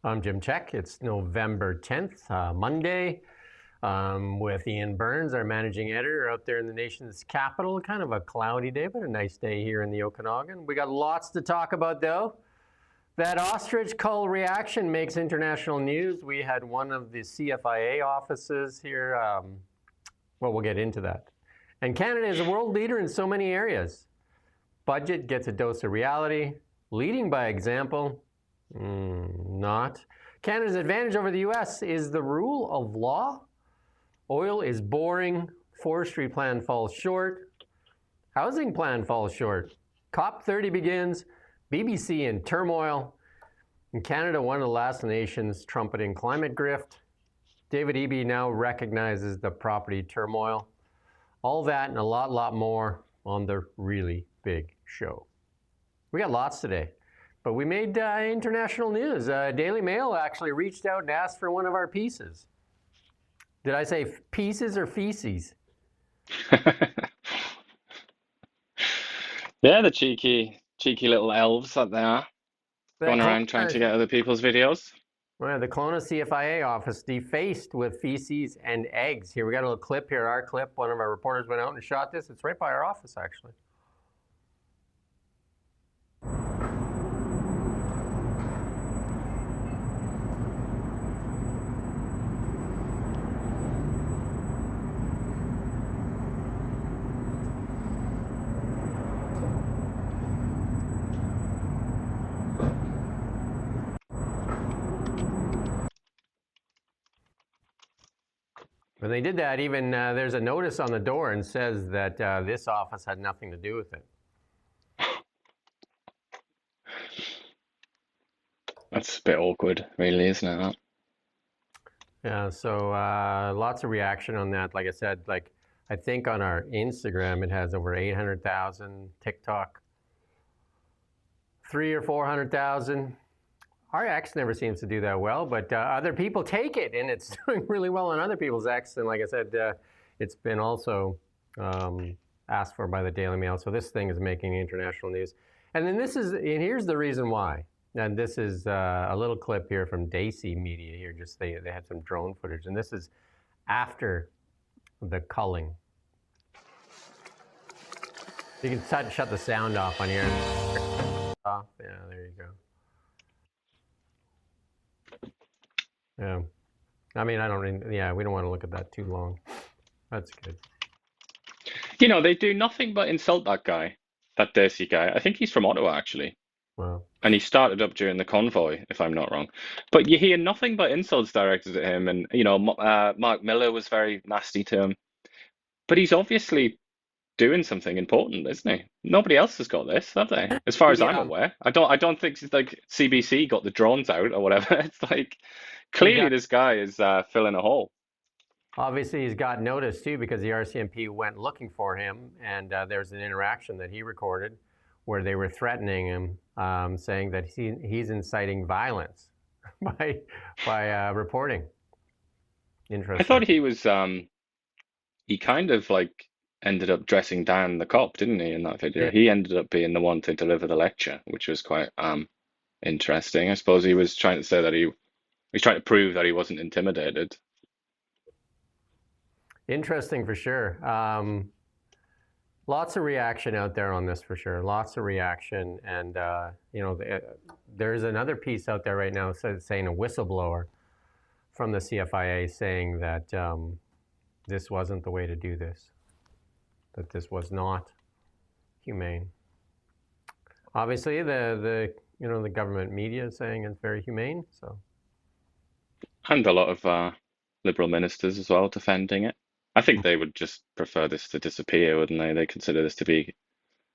I'm Jim Check. It's November 10th, Monday, with Iain Burns, our managing editor, out there in the nation's capital. Kind of a cloudy day, but a nice day here in the Okanagan. We got lots to talk about, though. That ostrich cull reaction makes international news. We had one of the CFIA offices here. Well, we'll get into that. And Canada is a world leader in so many areas. Budget gets a dose of reality. Leading by example. Not. Canada's advantage over the US is the rule of law. Oil is boring. Forestry plan falls short. Housing plan falls short. COP30 begins. BBC in turmoil. In Canada, one of the last nations trumpeting climate-grift. David Eby now recognizes the property turmoil. All that and a lot more on the really big show. We got lots today. But we made international news. Daily Mail actually reached out and asked for one of our pieces. Did I say pieces or feces? Yeah, the cheeky little elves that they are, going around trying to get other people's videos. Well, the Kelowna CFIA office defaced with feces and eggs. Here, we got a little clip here, our clip. One of our reporters went out and shot this. It's right by our office, actually. When they did that, even there's a notice on the door and says that this office had nothing to do with it. That's a bit awkward, really, isn't it? Yeah, so lots of reaction on that. Like I said, I think on our Instagram, it has over 800,000. TikTok, 300,000 or 400,000. Our X never seems to do that well, but other people take it, and it's doing really well on other people's X. And like I said, it's been also asked for by the Daily Mail. So this thing is making international news. And then and here's the reason why. And this is a little clip here from Daisy Media here. Just they had some drone footage, and this is after the culling. You can shut the sound off on here. Off. Yeah, there you go. Yeah, I mean, we don't want to look at that too long. That's good. You know, they do nothing but insult that guy, that Daisy guy. I think he's from Ottawa, actually. Wow. And he started up during the convoy, if I'm not wrong. But you hear nothing but insults directed at him. And, you know, Mark Miller was very nasty to him. But he's obviously doing something important, isn't he? Nobody else has got this, have they? As far as I'm aware. I don't think it's like CBC got the drones out or whatever. It's like clearly this guy is filling a hole. Obviously, he's got notice too because the RCMP went looking for him, and there's an interaction that he recorded where they were threatening him, saying that he's inciting violence by reporting. Interesting. I thought he was he kind of like ended up dressing down the cop, didn't he, in that video? Yeah. He ended up being the one to deliver the lecture, which was quite interesting. I suppose he was trying to say that he was trying to prove that he wasn't intimidated. Interesting for sure. Lots of reaction out there on this for sure. Lots of reaction, and there's another piece out there right now saying a whistleblower from the CFIA saying that this wasn't the way to do this, that this was not humane. Obviously, the government media is saying it's very humane. So, and a lot of Liberal ministers as well defending it. I think they would just prefer this to disappear, wouldn't they? They consider this to be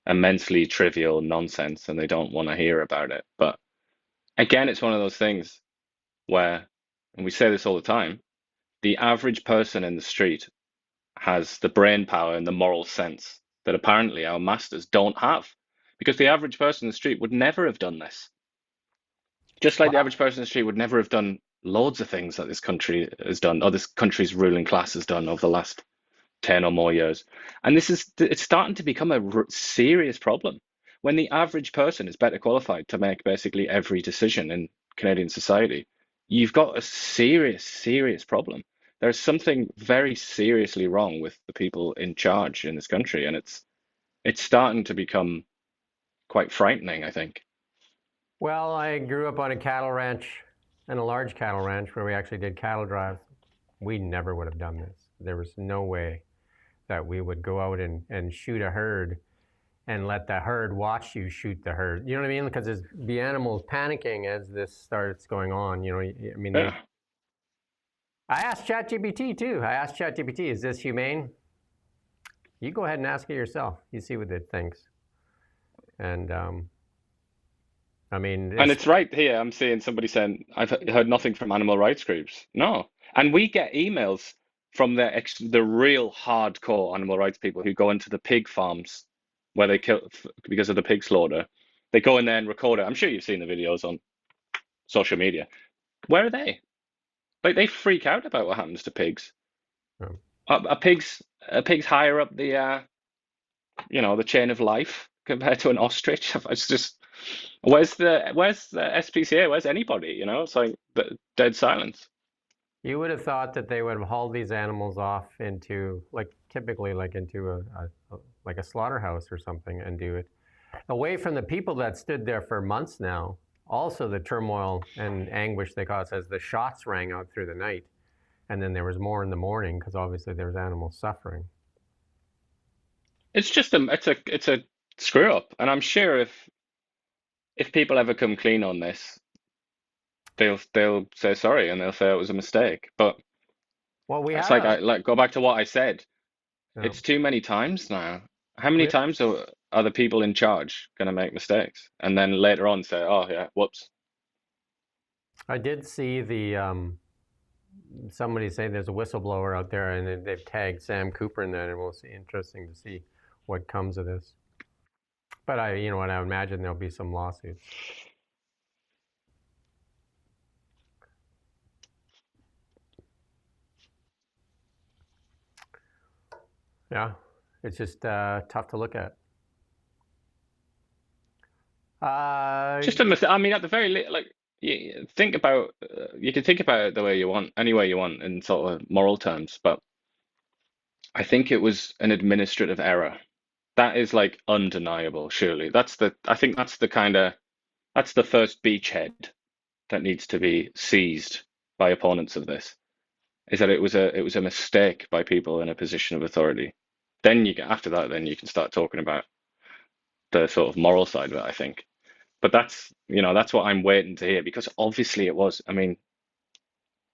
immensely trivial nonsense and they don't want to hear about it. But again, it's one of those things where, and we say this all the time, the average person in the street has the brain power and the moral sense that apparently our masters don't have. Because the average person in the street would never have done this. Just like the average person in the street would never have done loads of things that this country has done, or this country's ruling class has done over the last 10 or more years. And it's starting to become a serious problem when the average person is better qualified to make basically every decision in Canadian society you've got a serious, serious problem. There's something very seriously wrong with the people in charge in this country, and it's starting to become quite frightening, I think. Well, I grew up on a cattle ranch, and a large cattle ranch where we actually did cattle drives. We never would have done this. There was no way that we would go out and shoot a herd and let the herd watch you shoot the herd. You know what I mean? Because there's the animals panicking as this starts going on. You know, I mean, Yeah. I asked ChatGPT too. I asked ChatGPT, is this humane? You go ahead and ask it yourself. You see what it thinks. And I mean, And it's right here. I'm seeing somebody saying, I've heard nothing from animal rights groups. No. And we get emails from the real hardcore animal rights people who go into the pig farms where they kill because of the pig slaughter. They go in there and record it. I'm sure you've seen the videos on social media. Where are they? Like they freak out about what happens to pigs. oh. Are pigs higher up the chain of life compared to an ostrich? It's just where's the SPCA? Where's anybody? It's like dead silence. You would have thought that they would have hauled these animals off into, like, typically like into a slaughterhouse or something and do it away from the people that stood there for months now. Also, the turmoil and anguish they caused as the shots rang out through the night, and then there was more in the morning because obviously there was animals suffering. It's just it's a screw up, and I'm sure if people ever come clean on this, they'll say sorry and they'll say it was a mistake. But Well, we it's had like a I go back to what I said. no, It's too many times now. How many we, times are the people in charge going to make mistakes and then later on say, "Oh yeah, whoops." I did see somebody say there's a whistleblower out there, and they've tagged Sam Cooper in that, and we'll see. Interesting to see what comes of this. But I imagine there'll be some lawsuits. Yeah, it's just tough to look at. Just a mistake. I mean, at the very like, think about you can think about it the way you want, any way you want, in sort of moral terms. But I think it was an administrative error. That is like undeniable. Surely, I think that's the first beachhead that needs to be seized by opponents of this. Is that it was a mistake by people in a position of authority. Then after that, then you can start talking about the sort of moral side of it, I think. But that's what I'm waiting to hear because obviously it was. I mean,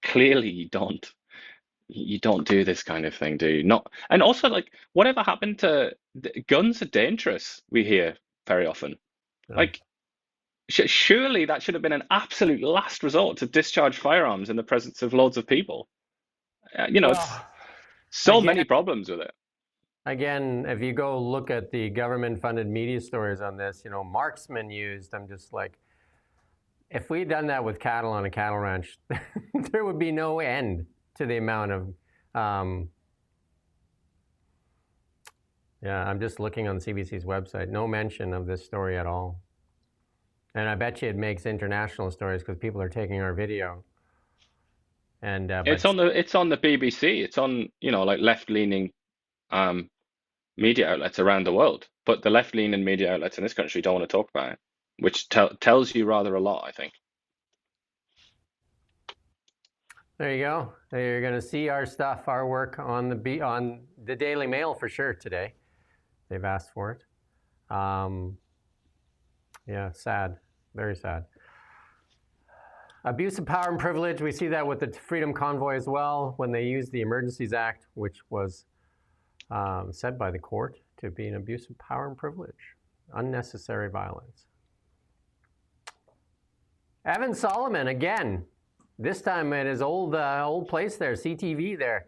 clearly you don't do this kind of thing, do you? Not, and also like whatever happened to guns are dangerous, we hear very often. no. Like surely that should have been an absolute last resort to discharge firearms in the presence of loads of people. It's Well, so again, many problems with it. again, if you go look at the government-funded media stories on this, marksmen used. I'm just like, if we'd done that with cattle on a cattle ranch, there would be no end to the amount of. Yeah, I'm just looking on CBC's website. No mention of this story at all. And I bet you it makes international stories because people are taking our video. And It's but on the BBC. It's on, like left-leaning um, media outlets around the world. But the left-leaning media outlets in this country don't want to talk about it, which tells you rather a lot, I think. there you go. You're going to see our stuff, our work on the Daily Mail for sure today. They've asked for it. Yeah, sad, very sad. Abuse of power and privilege. We see that with the Freedom Convoy as well, when they used the Emergencies Act, which was said by the court to be an abuse of power and privilege, unnecessary violence. Evan Solomon again. This time at his old place there, CTV there.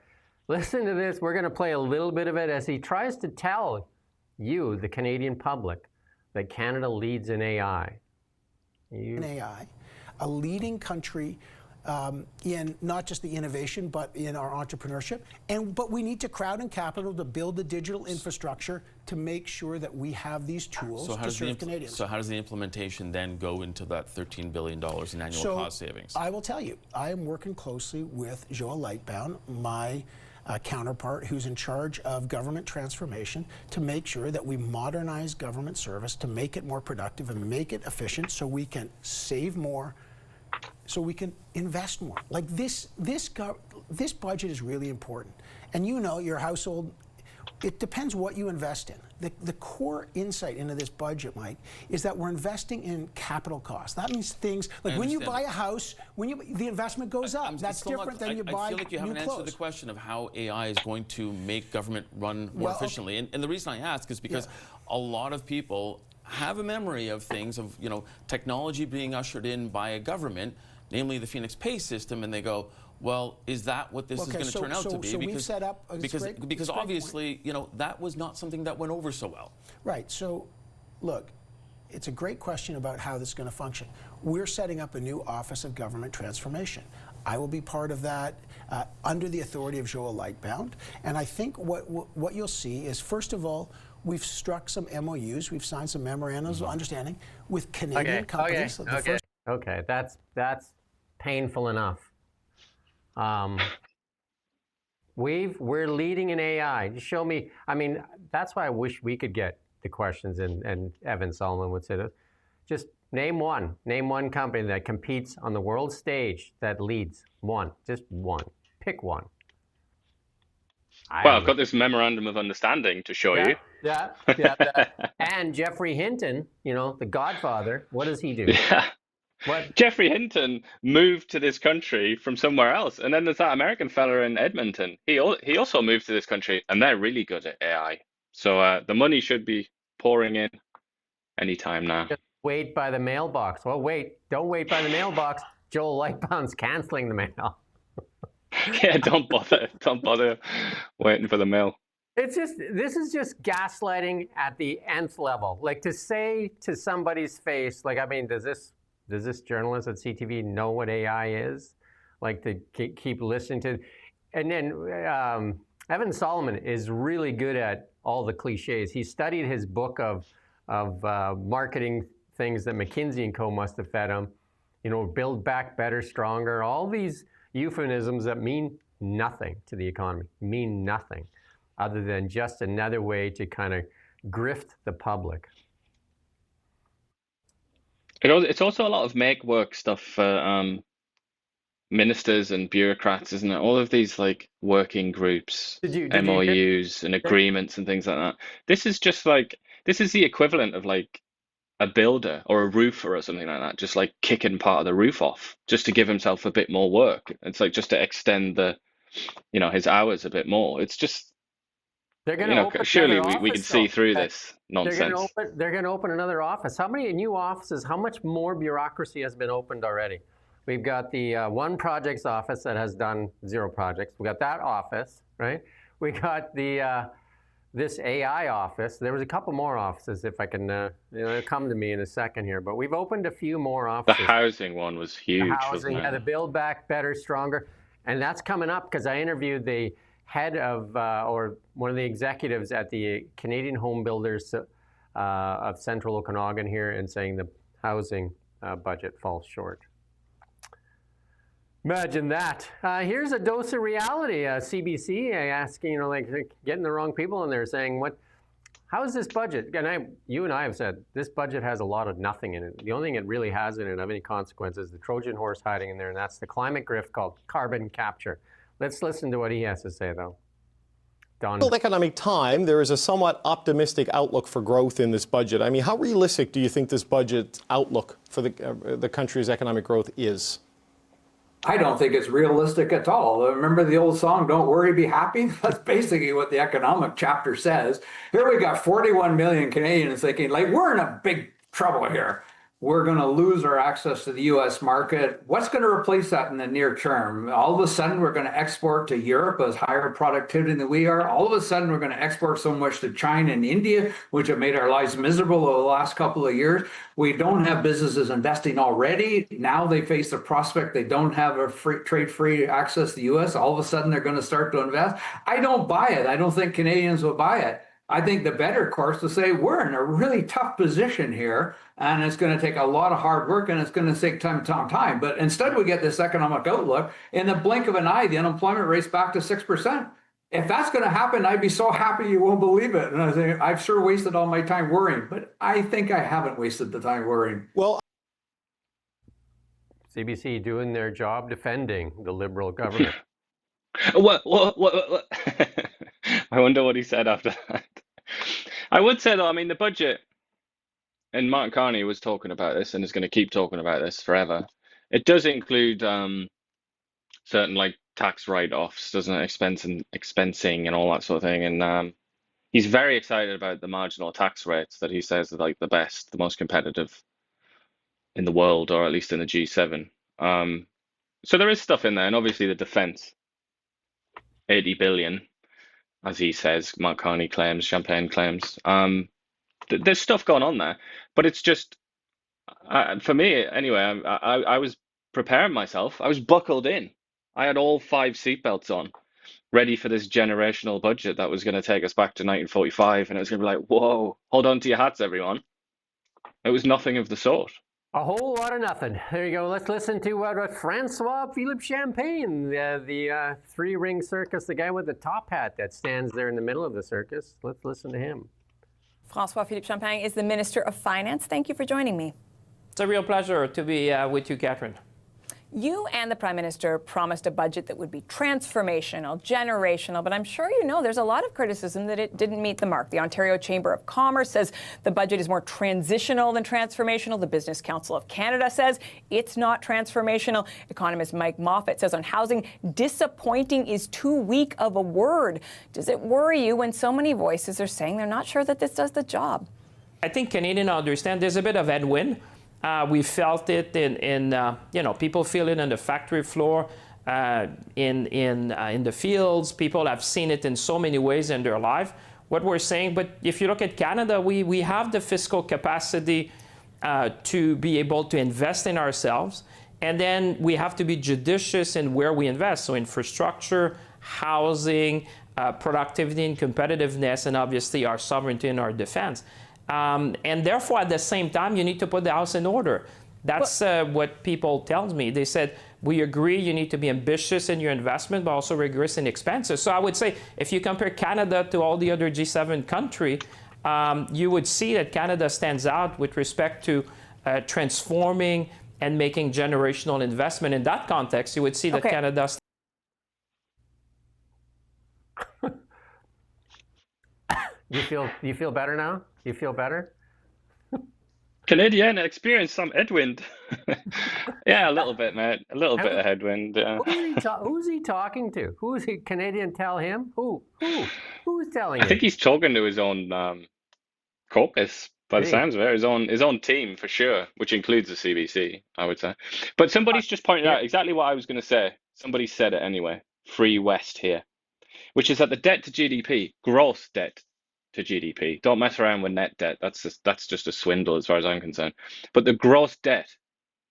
Listen to this. We're going to play a little bit of it as he tries to tell you, the Canadian public, that Canada leads in AI. In AI, a leading country in not just the innovation, but in our entrepreneurship. But we need to crowd in capital to build the digital infrastructure to make sure that we have these tools to serve Canadians. So how does the implementation then go into that $13 billion in annual cost savings? I will tell you, I am working closely with Joel Lightbound, my counterpart who's in charge of government transformation, to make sure that we modernize government service, to make it more productive and make it efficient so we can save more, so we can invest more. Like this budget is really important. And you know, your household, it depends what you invest in. The core insight into this budget, Mike, is that we're investing in capital costs. That means things like when you buy a house, the investment goes up. That's different than you buy new clothes. I feel like you haven't answered the question of how AI is going to make government run more efficiently. And the reason I ask is because a lot of people have a memory of things, of technology being ushered in by a government, namely the Phoenix Pay system, and they go, well, is that what this is going to turn out to be? So we've set up because obviously, that was not something that went over so well. Right. So, look, it's a great question about how this is going to function. We're setting up a new Office of Government Transformation. I will be part of that under the authority of Joel Lightbound. And I think what you'll see is, first of all, we've struck some MOUs, we've signed some memorandums of understanding with Canadian companies. Okay, that's painful enough. We're leading in AI. Just show me. I mean, that's why I wish we could get the questions, and Evan Solomon would say that. Just name one company that competes on the world stage that leads. One, just one. Pick one. Well, I've got this memorandum of understanding to show you. Yeah. And Jeffrey Hinton, the Godfather. What does he do? Yeah. What? Jeffrey Hinton moved to this country from somewhere else, and then there's that American fella in Edmonton. He also moved to this country, and they're really good at AI. So the money should be pouring in anytime now. Just wait by the mailbox. Well, don't wait by the mailbox. Joel Lightbound's canceling the mail. Yeah, don't bother waiting for the mail. This is just gaslighting at the nth level. Like, to say to somebody's face, like, I mean, does this journalist at CTV know what AI is? Like, to keep listening to, and then Evan Solomon is really good at all the cliches. He studied his book of marketing things that McKinsey & Co. must have fed him. Build back better, stronger, all these euphemisms that mean nothing to the economy, mean nothing other than just another way to kind of grift the public. It's also a lot of make work stuff for ministers and bureaucrats, isn't it? All of these like working groups, MOUs and agreements and things like that. This is the equivalent of like a builder or a roofer or something like that, just like kicking part of the roof off just to give himself a bit more work. It's like just to extend his hours a bit more. It's just, they're going to surely we can see through this nonsense. They're going to open another office. How many new offices? How much more bureaucracy has been opened already? We've got the one projects office that has done 0 projects. We got that office, right? We got the this AI office. There was a couple more offices, if I can, it'll come to me in a second here. But we've opened a few more offices. The housing one was huge. The housing, the Build Back Better, Stronger, and that's coming up because I interviewed the head of, or one of the executives at the Canadian Home Builders of Central Okanagan here, and saying the housing budget falls short. Imagine that. Here's a dose of reality. CBC asking, like getting the wrong people in there saying, how is this budget? And you and I have said, this budget has a lot of nothing in it. The only thing it really has in it of any consequence is the Trojan horse hiding in there, and that's the climate grift called carbon capture. Let's listen to what he has to say, though. Don. World Economic Time, there is a somewhat optimistic outlook for growth in this budget. I mean, how realistic do you think this budget outlook for the country's economic growth is? I don't think it's realistic at all. Remember the old song, "Don't worry, be happy"? That's basically what the economic chapter says. Here we got 41 million Canadians thinking, like, we're in a big trouble here. we're going to lose our access to the US market. What's going to replace that in the near term? All of a sudden, we're going to export to Europe as higher productivity than we are. All of a sudden, we're going to export so much to China and India, which have made our lives miserable over the last couple of years. We don't have businesses investing already. Now they face the prospect they don't have a trade-free access to the US. All of a sudden, they're going to start to invest. I don't buy it. I don't think Canadians will buy it. I think the better course to say we're in a really tough position here, and it's going to take a lot of hard work, and it's going to take time. But instead, we get this economic outlook. In the blink of an eye, the unemployment rate's back to 6%. If that's going to happen, I'd be so happy you won't believe it. And I think I've sure wasted all my time worrying, but I think I haven't wasted the time worrying. Well, CBC doing their job defending the Liberal government. What? I wonder what he said after that. I would say though, I mean, the budget, and Mark Carney was talking about this and is going to keep talking about this forever. It does include certain like tax write-offs, doesn't it? Expensing and all that sort of thing. And he's very excited about the marginal tax rates that he says are like the best, the most competitive in the world, or at least in the G7. So there is stuff in there, and obviously the defense, 80 billion, as he says, Mark Carney claims, Champagne claims. There's stuff going on there, but it's just, for me anyway, I was preparing myself. I was buckled in. I had all 5 seatbelts on, ready for this generational budget that was going to take us back to 1945, and it was going to be like, whoa, hold on to your hats, everyone. It was nothing of the sort. A whole lot of nothing. There you go. Let's listen to Francois Philippe Champagne, the three-ring circus, the guy with the top hat that stands there in the middle of the circus. Let's listen to him. Francois Philippe Champagne is the Minister of Finance. Thank you for joining me. It's a real pleasure to be with you, Catherine. You and the Prime Minister promised a budget that would be transformational, generational, but I'm sure you know there's a lot of criticism that it didn't meet the mark. The Ontario Chamber of Commerce says the budget is more transitional than transformational. The Business Council of Canada says it's not transformational. Economist Mike Moffat says on housing, disappointing is too weak of a word. Does it worry you when so many voices are saying they're not sure that this does the job? I think Canadians understand there's a bit of headwind. We felt it in people feel it on the factory floor, in the fields. People have seen it in so many ways in their life. What we're saying, but if you look at Canada, we have the fiscal capacity to be able to invest in ourselves, and then we have to be judicious in where we invest. So infrastructure, housing, productivity and competitiveness, and obviously our sovereignty and our defense. And therefore, at the same time, you need to put the house in order. That's what people tell me. They said, we agree you need to be ambitious in your investment, but also rigorous in expenses. So I would say, if you compare Canada to all the other G7 countries, you would see that Canada stands out with respect to transforming and making generational investment. In that context, you would see that Canada... You feel better now? You feel better? Canadian experienced some headwind. Yeah, a little bit, mate. A little bit of headwind. Who's he talking to? Who's he? Canadian tell him? Who's telling him? I think he's talking to his own caucus, by the sounds of it. His own team, for sure, which includes the CBC, I would say. But somebody's just pointed out exactly what I was going to say. Somebody said it anyway. Free West here, which is that the debt to GDP, gross debt to GDP. Don't mess around with net debt. That's just a swindle as far as I'm concerned. But the gross debt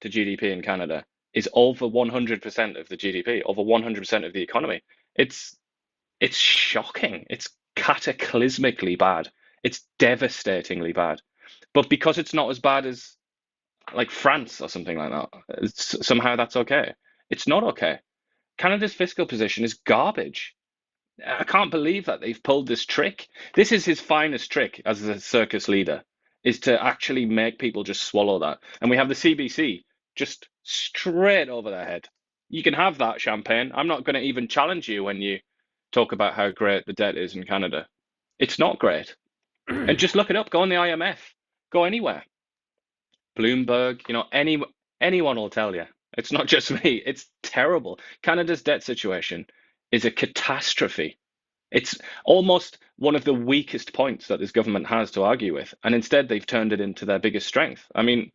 to GDP in Canada is over 100% of the GDP, over 100% of the economy. It's shocking. It's cataclysmically bad. It's devastatingly bad. But because it's not as bad as like France or something like that, somehow that's okay. It's not okay. Canada's fiscal position is garbage. I can't believe that they've pulled this trick. This is his finest trick as a circus leader, is to actually make people just swallow that. And we have the CBC just straight over their head. You can have that, Champagne. I'm not going to even challenge you when you talk about how great the debt is in Canada. It's not great. And just look it up. Go on the IMF. Go anywhere. Bloomberg, anyone will tell you. It's not just me. It's terrible. Canada's debt situation is a catastrophe. It's almost one of the weakest points that this government has to argue with, and instead they've turned it into their biggest strength. I mean,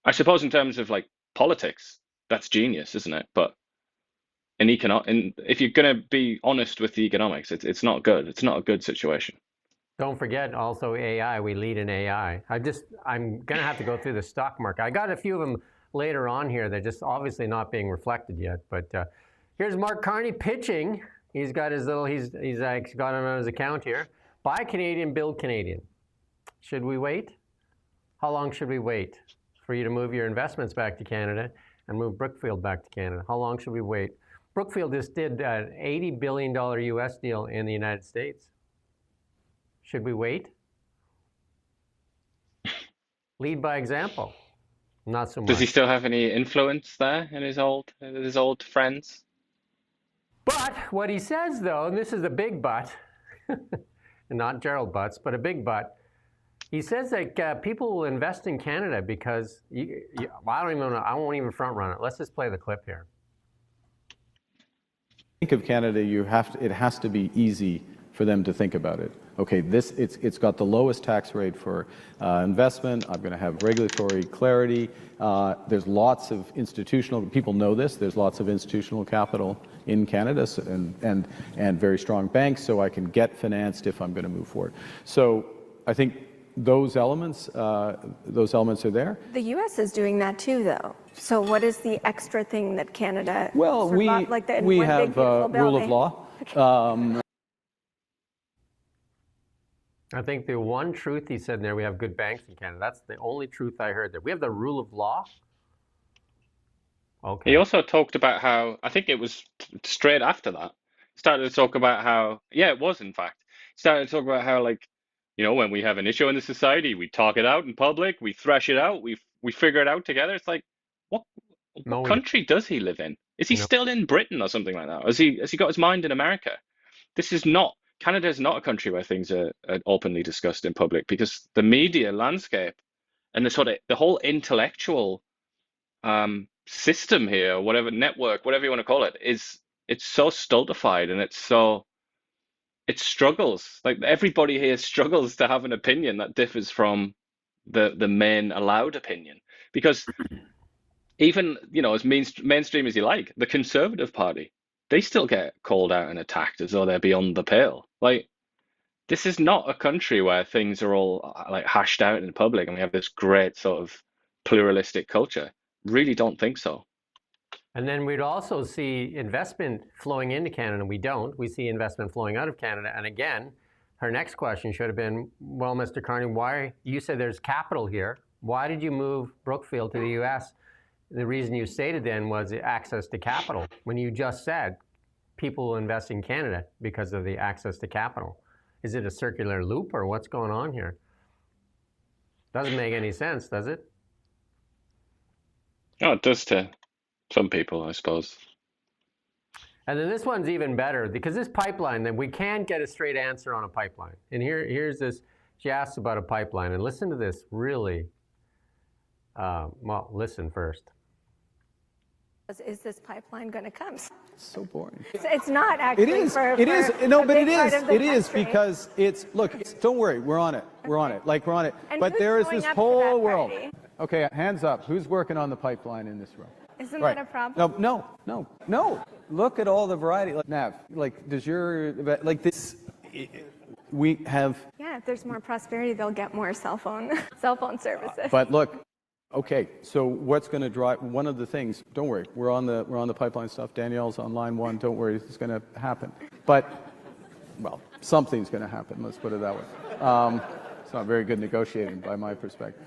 I suppose in terms of like politics, that's genius, isn't it? But if you're going to be honest with the economics, it's not good. It's not a good situation. Don't forget also AI. We lead in AI. I'm going to have to go through the stock market. I got a few of them later on here. They're just obviously not being reflected yet. But here's Mark Carney pitching. He's got his little, he's got him on his account here. Buy Canadian, build Canadian. Should we wait? How long should we wait for you to move your investments back to Canada and move Brookfield back to Canada? How long should we wait? Brookfield just did an $80 billion US deal in the United States. Should we wait? Lead by example. Not so much. Does he still have any influence there in his old friends? But what he says, though, and this is a big but, not Gerald Butts, but a big but. He says that people will invest in Canada because I don't even know. I won't even front run it. Let's just play the clip here. Think of Canada. It has to be easy for them to think about it. Okay, it's got the lowest tax rate for investment. I'm going to have regulatory clarity. There's lots of institutional, people know this, there's lots of institutional capital in Canada and very strong banks, so I can get financed if I'm going to move forward. So I think those elements are there. The U.S. is doing that too, though. So what is the extra thing that Canada? Well, we have rule of law. I think the one truth he said there, we have good banks in Canada. That's the only truth I heard there. We have the rule of law. Okay. He also talked about how, I think it was straight after that, started to talk about how, yeah, it was in fact, started to talk about how, like, you know, when we have an issue in the society, we talk it out in public, we thresh it out, we figure it out together. It's like, what country does he live in? Is he still in Britain or something like that? Has he got his mind in America? Canada is not a country where things are openly discussed in public, because the media landscape and the whole intellectual system here, whatever network, whatever you want to call it, it's so stultified, and it struggles. Like, everybody here struggles to have an opinion that differs from the main allowed opinion, because even, you know, as mainstream as you like, the Conservative Party, they still get called out and attacked as though they're beyond the pale. Like, this is not a country where things are all like hashed out in public and we have this great sort of pluralistic culture. Really don't think so. And then we'd also see investment flowing into Canada. We don't. We see investment flowing out of Canada. And again, her next question should have been, well, Mr. Carney, you said there's capital here. Why did you move Brookfield to the U.S.? The reason you stated then was access to capital, when you just said people will invest in Canada because of the access to capital. Is it a circular loop, or what's going on here? Doesn't make any sense, does it? Oh, it does to some people, I suppose. And then this one's even better, because this pipeline, then we can't get a straight answer on a pipeline. And here's this, she asks about a pipeline, and listen to this really, well, listen first. Is this pipeline going to come? It's so boring. It's not actually. It is. For it is. No, but it is. It is country. Because it's. Look, don't worry. We're on it. We're on it. Like, we're on it. And but who's there is showing this up to whole that world. party? Okay, hands up. Who's working on the pipeline in this room? Isn't Right. that a problem? No. Look at all the variety. Like, Nav, like, does your, like, this, we have. Yeah, if there's more prosperity, they'll get more cell phone services. But look, okay, so what's going to drive, one of the things, don't worry, we're on the pipeline stuff. Danielle's on line one, don't worry, it's going to happen. But, well, something's going to happen, let's put it that way. It's not very good negotiating by my perspective.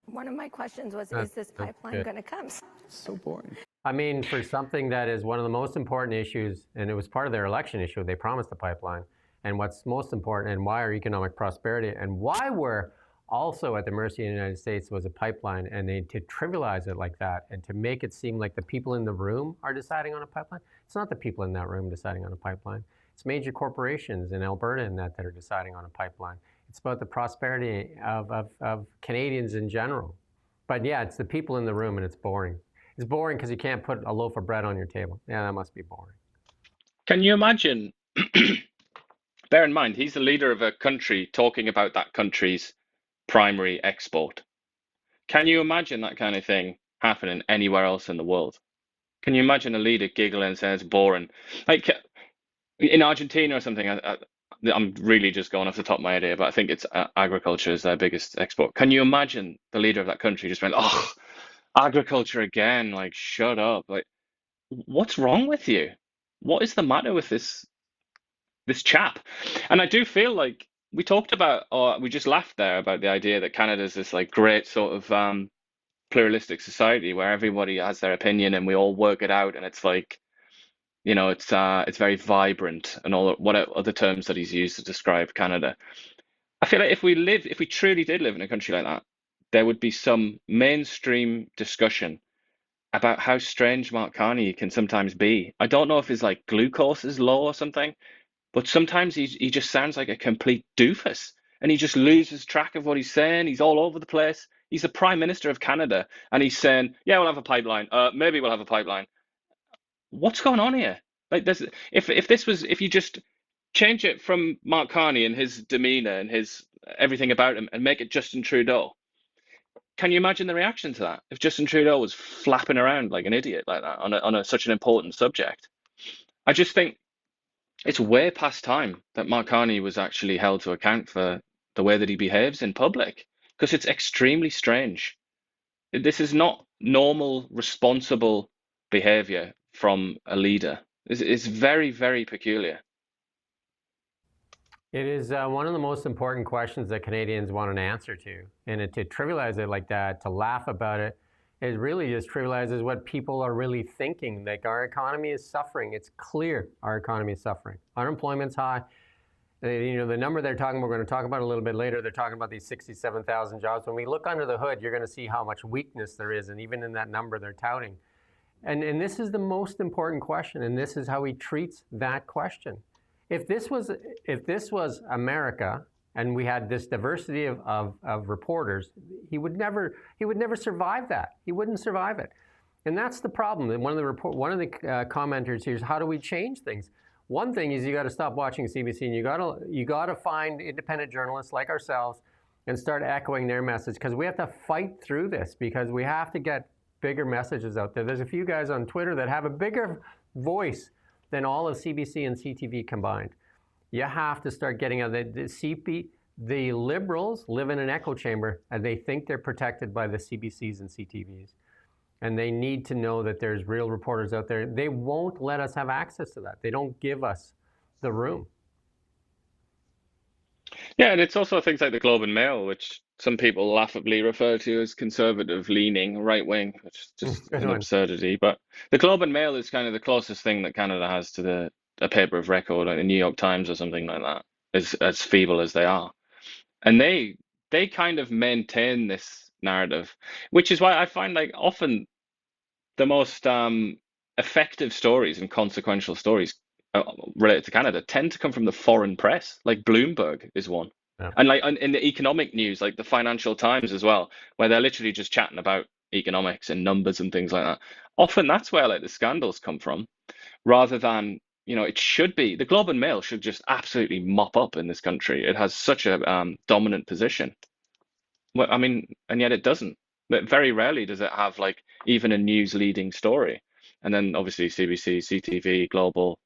One of my questions was, is this pipeline going to come? It's so boring. I mean, for something that is one of the most important issues, and it was part of their election issue, they promised a pipeline. And what's most important, and why our economic prosperity, and why we're also at the mercy of the United States, was a pipeline. And to trivialize it like that, and to make it seem like the people in the room are deciding on a pipeline. It's not the people in that room deciding on a pipeline. It's major corporations in Alberta and that are deciding on a pipeline. It's about the prosperity of Canadians in general. But yeah, it's the people in the room, and it's boring. It's boring because you can't put a loaf of bread on your table. Yeah, that must be boring. Can you imagine, bear in mind, he's the leader of a country talking about that country's primary export. Can you imagine that kind of thing happening anywhere else in the world? Can you imagine a leader giggling and saying it's boring? Like in Argentina or something, I'm really just going off the top of my head here, but I think it's agriculture is their biggest export. Can you imagine the leader of that country just went, oh, agriculture again, like shut up. Like, what's wrong with you? What is the matter with this chap? And I do feel like we talked about, or we just laughed there about the idea that Canada's this like great sort of pluralistic society where everybody has their opinion and we all work it out, and it's like, you know, it's very vibrant and all what other terms that he's used to describe Canada. I feel like if we truly did live in a country like that, there would be some mainstream discussion about how strange Mark Carney can sometimes be. I don't know if his like glucose is low or something, but sometimes he just sounds like a complete doofus and he just loses track of what he's saying. He's all over the place. He's the Prime Minister of Canada and he's saying, yeah, we'll have a pipeline. Maybe we'll have a pipeline. What's going on here? Like this, if you just change it from Mark Carney and his demeanor and his everything about him and make it Justin Trudeau, can you imagine the reaction to that? If Justin Trudeau was flapping around like an idiot like that on such an important subject? I just think it's way past time that Mark Carney was actually held to account for the way that he behaves in public, because it's extremely strange. This is not normal, responsible behavior from a leader. It's very, very peculiar. It is one of the most important questions that Canadians want an answer to. And to trivialize it like that, to laugh about it, it really just trivializes what people are really thinking. Like, our economy is suffering. It's clear our economy is suffering. Unemployment's high. You know, the number they're talking, we're going to talk about a little bit later, they're talking about these 67,000 jobs. When we look under the hood, you're going to see how much weakness there is. And even in that number they're touting. And this is the most important question. And this is how he treats that question. If this was America and we had this diversity of reporters, he would never survive that. He wouldn't survive it. And that's the problem. And one of the commenters here is, how do we change things? One thing is, you got to stop watching CBC and you got to find independent journalists like ourselves and start echoing their message, because we have to fight through this, because we have to get bigger messages out there. There's a few guys on Twitter that have a bigger voice than all of CBC and CTV combined. You have to start getting out. The Liberals live in an echo chamber and they think they're protected by the CBCs and CTVs. And they need to know that there's real reporters out there. They won't let us have access to that. They don't give us the room. Yeah, and it's also things like the Globe and Mail, which some people laughably refer to as conservative-leaning, right-wing, which is just an absurdity. But the Globe and Mail is kind of the closest thing that Canada has to a paper of record, like the New York Times or something like that, as feeble as they are. And they kind of maintain this narrative, which is why I find like often the most effective stories and consequential stories related to Canada tend to come from the foreign press. Like Bloomberg is one. Yeah. And like in the economic news, like the Financial Times as well, where they're literally just chatting about economics and numbers and things like that. Often that's where like the scandals come from, rather than, you know, it should be, the Globe and Mail should just absolutely mop up in this country. It has such a dominant position. Well, I mean, and yet it doesn't. But very rarely does it have like even a news leading story. And then obviously CBC, CTV, Global,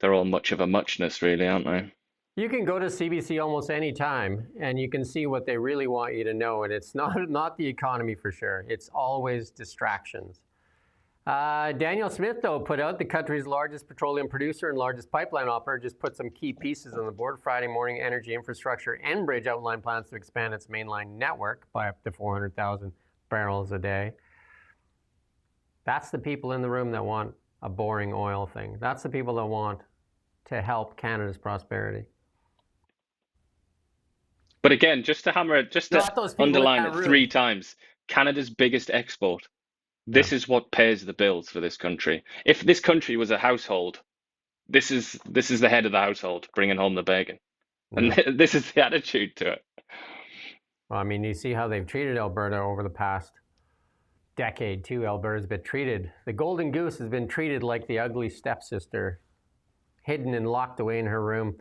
they're all much of a muchness, really, aren't they? You can go to CBC almost any time and you can see what they really want you to know. And it's not the economy for sure. It's always distractions. Daniel Smith, though, put out, the country's largest petroleum producer and largest pipeline operator, just put some key pieces on the board Friday morning. Energy Infrastructure Enbridge outlined plans to expand its mainline network by up to 400,000 barrels a day. That's the people in the room that want a boring oil thing. That's the people that want to help Canada's prosperity. But again, just to hammer it, just to underline it 3 times, Canada's biggest export. This is what pays the bills for this country. If this country was a household, this is the head of the household bringing home the bacon. And this is the attitude to it. Well, I mean, you see how they've treated Alberta over the past decade too. Alberta's been treated, the golden goose has been treated like the ugly stepsister, hidden and locked away in her room.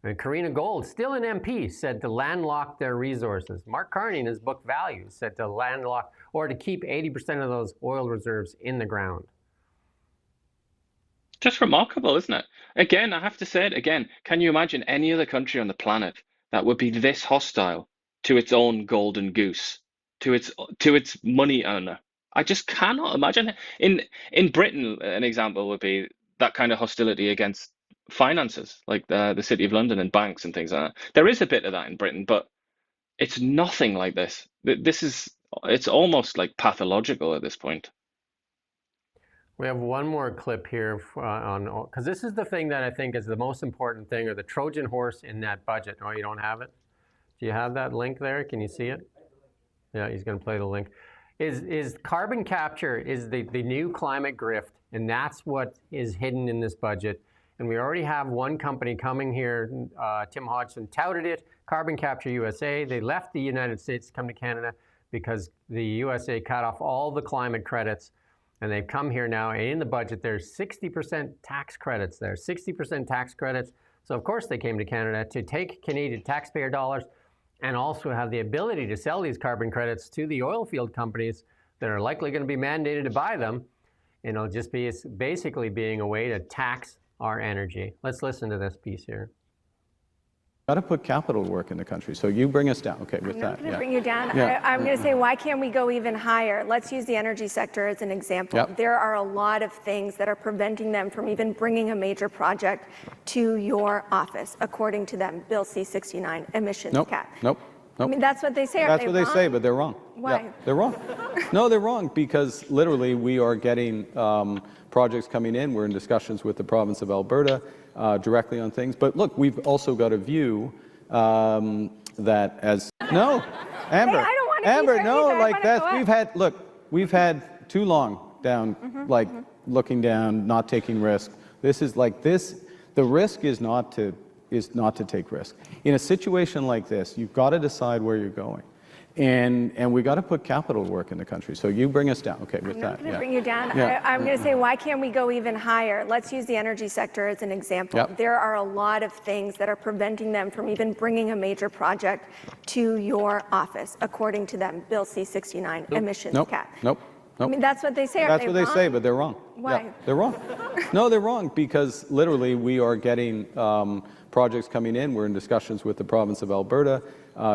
And Karina Gold, still an MP, said to landlock their resources. Mark Carney in his book Values said to landlock or to keep 80% of those oil reserves in the ground. Just remarkable, isn't it? Again, I have to say it again. Can you imagine any other country on the planet that would be this hostile to its own golden goose, to its money owner? I just cannot imagine it. In Britain, an example would be that kind of hostility against finances, like the City of London and banks and things like that. There is a bit of that in Britain, but it's nothing like this. It's almost like pathological at this point. We have one more clip here on, because this is the thing that I think is the most important thing, or the Trojan horse in that budget. Oh, you don't have it? Do you have that link there? Can you see it? Yeah, he's going to play the link. Is carbon capture is the new climate grift, and that's what is hidden in this budget. And we already have one company coming here, Tim Hodgson touted it, Carbon Capture USA. They left the United States to come to Canada because the USA cut off all the climate credits. And they've come here now, and in the budget, there's 60% tax credits there, 60% tax credits. So of course they came to Canada to take Canadian taxpayer dollars and also have the ability to sell these carbon credits to the oil field companies that are likely going to be mandated to buy them. And it'll just be basically being a way to tax our energy. Let's listen to this piece here. Got to put capital to work in the country. So you bring us down. Okay, with that. I'm not going to bring you down. I'm going to say, why can't we go even higher? Let's use the energy sector as an example. Yep. There are a lot of things that are preventing them from even bringing a major project to your office, according to them. Bill C-69, emissions cap. Nope. I mean, that's what they say. That's what they say, but they're wrong. Why? Yeah, they're wrong. No, they're wrong because literally we are getting projects coming in. We're in discussions with the province of Alberta directly on things. But look, we've also got a view that as no, Amber, I don't want to Amber, no, either. like that. We've had too long down, looking down, not taking risk. This is like this. The risk is not to take risk. In a situation like this, you've got to decide where you're going. And we've got to put capital to work in the country. So you bring us down. Okay, with that. I'm not going to bring you down. Yeah. I'm going to say, why can't we go even higher? Let's use the energy sector as an example. Yep. There are a lot of things that are preventing them from even bringing a major project to your office, according to them. Bill C-69, emissions cap. Nope. I mean, that's what they say. That's what they say, but they're wrong. Why? Yeah, they're wrong. No, they're wrong because literally we are getting projects coming in. We're in discussions with the province of Alberta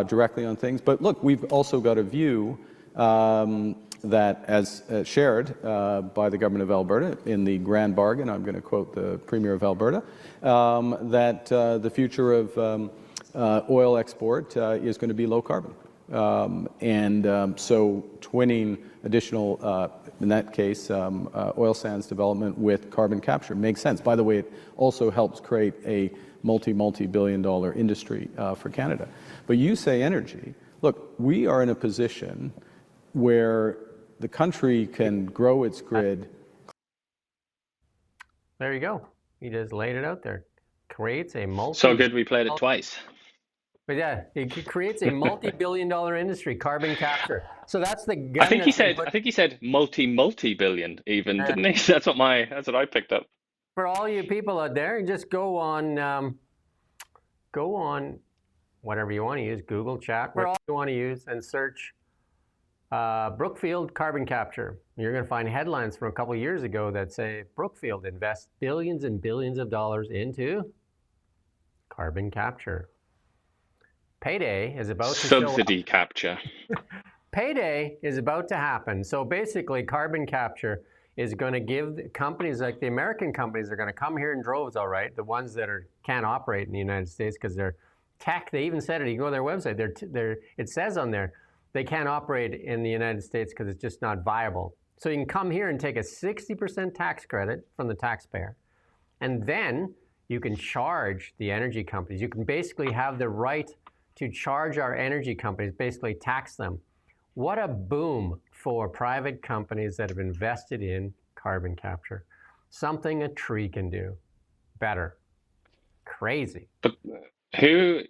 directly on things. But look, we've also got a view that, as shared by the government of Alberta in the grand bargain, I'm going to quote the Premier of Alberta, that the future of oil export is going to be low carbon. So twinning additional, in that case, oil sands development with carbon capture makes sense. By the way, it also helps create a multi-billion-dollar industry for Canada. But you say energy. Look, we are in a position where the country can grow its grid. There you go. He just laid it out there. Creates a So good we played it twice. But yeah, it creates a multi-billion-dollar industry, carbon capture. So that's the gun. I think he said multi-billion even, didn't he? That's what I picked up. For all you people out there, just go on whatever you want to use, Google Chat, whatever you want to use, and search Brookfield carbon capture. You're going to find headlines from a couple of years ago that say Brookfield invests billions and billions of dollars into carbon capture. Payday is about to show up. Subsidy capture. Payday is about to happen. So basically, carbon capture is going to give companies like the American companies are going to come here in droves, all right, the ones that can't operate in the United States because they're tech. They even said it. You go to their website. It says on there they can't operate in the United States because it's just not viable. So you can come here and take a 60% tax credit from the taxpayer, and then you can charge the energy companies. You can basically have the right to charge our energy companies, basically tax them. What a boom for private companies that have invested in carbon capture. Something a tree can do better. Crazy. But who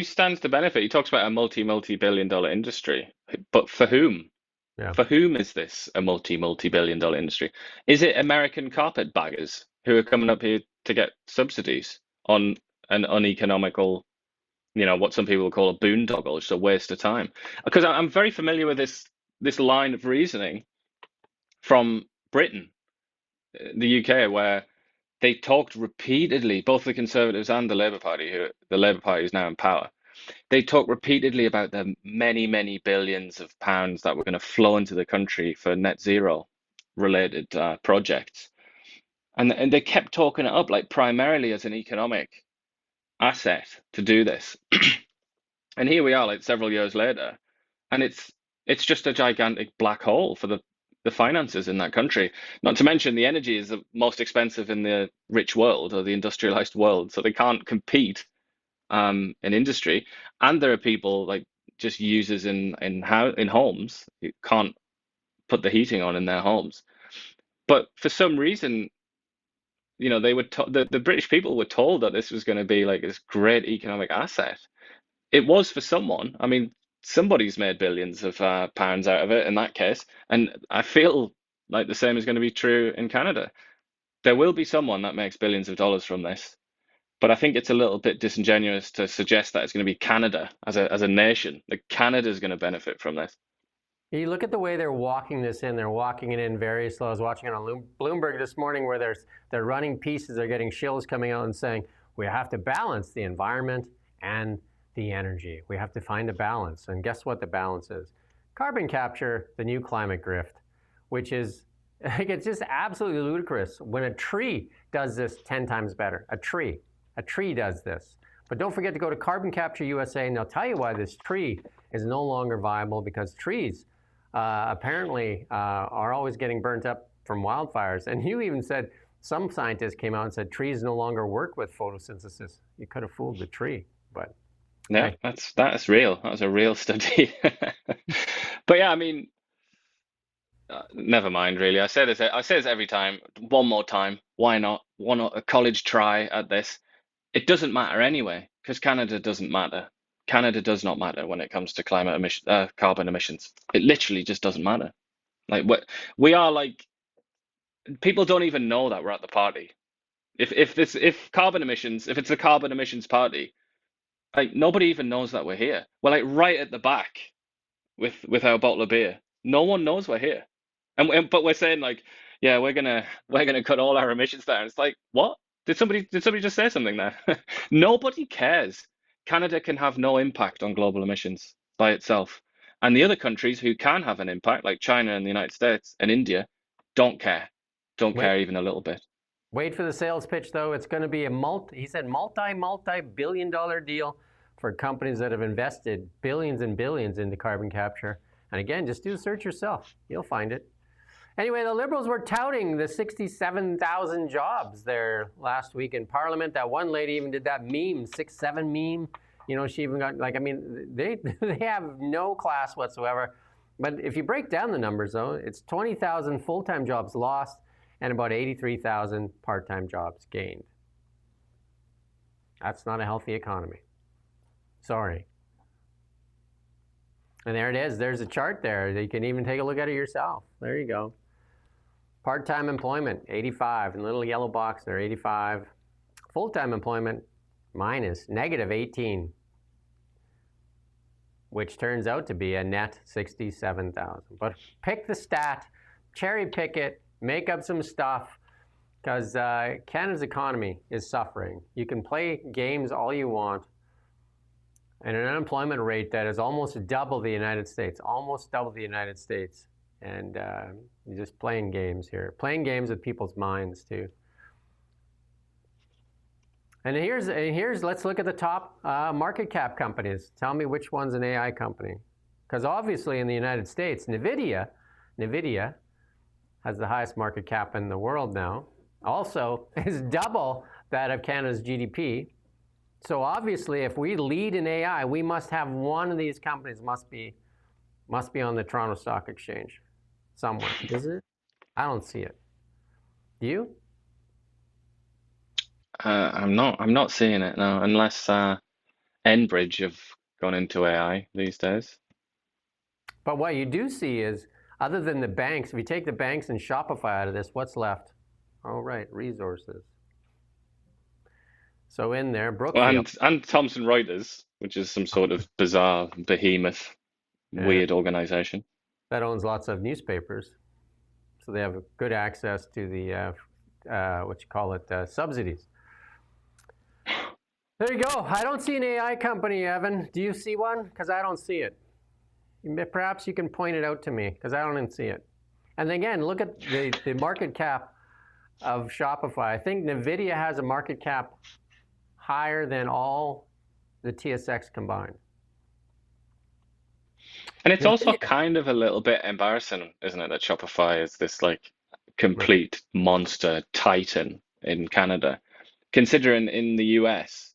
stands to benefit? He talks about a multi-billion-dollar industry, but for whom? Yeah. For whom is this a multi-billion-dollar industry? Is it American carpetbaggers who are coming up here to get subsidies on an uneconomical, what some people call a boondoggle, just a waste of time. Because I'm very familiar with this line of reasoning from Britain, the UK, where they talked repeatedly, both the Conservatives and the Labour Party, the Labour Party is now in power. They talk repeatedly about the many, many billions of pounds that were going to flow into the country for net zero related projects. And they kept talking it up like primarily as an economic asset to do this. And here we are, like several years later, and it's just a gigantic black hole for the finances in that country. Not to mention the energy is the most expensive in the rich world or the industrialized world, so they can't compete in industry. And there are people like just users in homes who can't put the heating on in their homes. But for some reason, they were the British people were told that this was going to be like this great economic asset. It was for someone. I mean, somebody's made billions of pounds out of it in that case, and I feel like the same is going to be true in Canada. There will be someone that makes billions of dollars from this, but I think it's a little bit disingenuous to suggest that it's going to be Canada as a nation. Like Canada is going to benefit from this. You look at the way they're walking this in. They're walking it in very slow. I was watching it on Bloomberg this morning where they're running pieces. They're getting shills coming out and saying, we have to balance the environment and the energy. We have to find a balance. And guess what the balance is? Carbon capture, the new climate-grift, which is, it's just absolutely ludicrous when a tree does this 10 times better. A tree does this. But don't forget to go to Carbon Capture USA and they'll tell you why this tree is no longer viable, because trees apparently are always getting burnt up from wildfires. And you even said, some scientists came out and said trees no longer work with photosynthesis. You could have fooled the tree, but no, that's real. That was a real study. But yeah, I mean, never mind. Really, I say this every time. One more time. Why not? Why not a college try at this? It doesn't matter anyway, because Canada doesn't matter. Canada does not matter when it comes to carbon emissions. It literally just doesn't matter. Like we are like, people don't even know that we're at the party. If it's the carbon emissions party, like nobody even knows that we're here. We're like right at the back with our bottle of beer. No one knows we're here, but we're saying like, yeah, we're gonna cut all our emissions down. It's like, what? Did somebody just say something there? Nobody cares. Canada can have no impact on global emissions by itself, and the other countries who can have an impact, like China and the United States and India, don't care even a little bit. Wait for the sales pitch, though. It's going to be multi-billion-dollar deal for companies that have invested billions and billions into carbon capture. And again, just do a search yourself. You'll find it. Anyway, the Liberals were touting the 67,000 jobs there last week in Parliament. That one lady even did that meme, 6-7 meme. She even got, they have no class whatsoever. But if you break down the numbers, though, it's 20,000 full-time jobs lost and about 83,000 part-time jobs gained. That's not a healthy economy. Sorry. And there it is. There's a chart there. You can even take a look at it yourself. There you go. Part-time employment, 85. In the little yellow box there, 85. Full-time employment, negative 18, which turns out to be a net 67,000. But pick the stat, cherry pick it, make up some stuff, because Canada's economy is suffering. You can play games all you want, and an unemployment rate that is almost double the United States, and you're just playing games here, playing games with people's minds too. And here's let's look at the top market cap companies. Tell me which one's an AI company, because obviously in the United States, NVIDIA has the highest market cap in the world now. Also is double that of Canada's GDP. So obviously, if we lead in AI, we must have one of these companies must be on the Toronto Stock Exchange somewhere. Is it? I don't see it. Do you? I'm not seeing it now, unless Enbridge have gone into AI these days. But what you do see is, other than the banks, if you take the banks and Shopify out of this, what's left? Oh, right, resources. So in there, Well, Brookfield. and Thomson Reuters, which is some sort of bizarre behemoth, weird organization. That owns lots of newspapers. So they have good access to the, subsidies. There you go. I don't see an AI company, Evan. Do you see one? Because I don't see it. Perhaps you can point it out to me, because I don't even see it. And again, look at the market cap of Shopify. I think NVIDIA has a market cap higher than all the TSX combined. And it's also kind of a little bit embarrassing, isn't it, that Shopify is this like complete monster titan in Canada, considering in the US,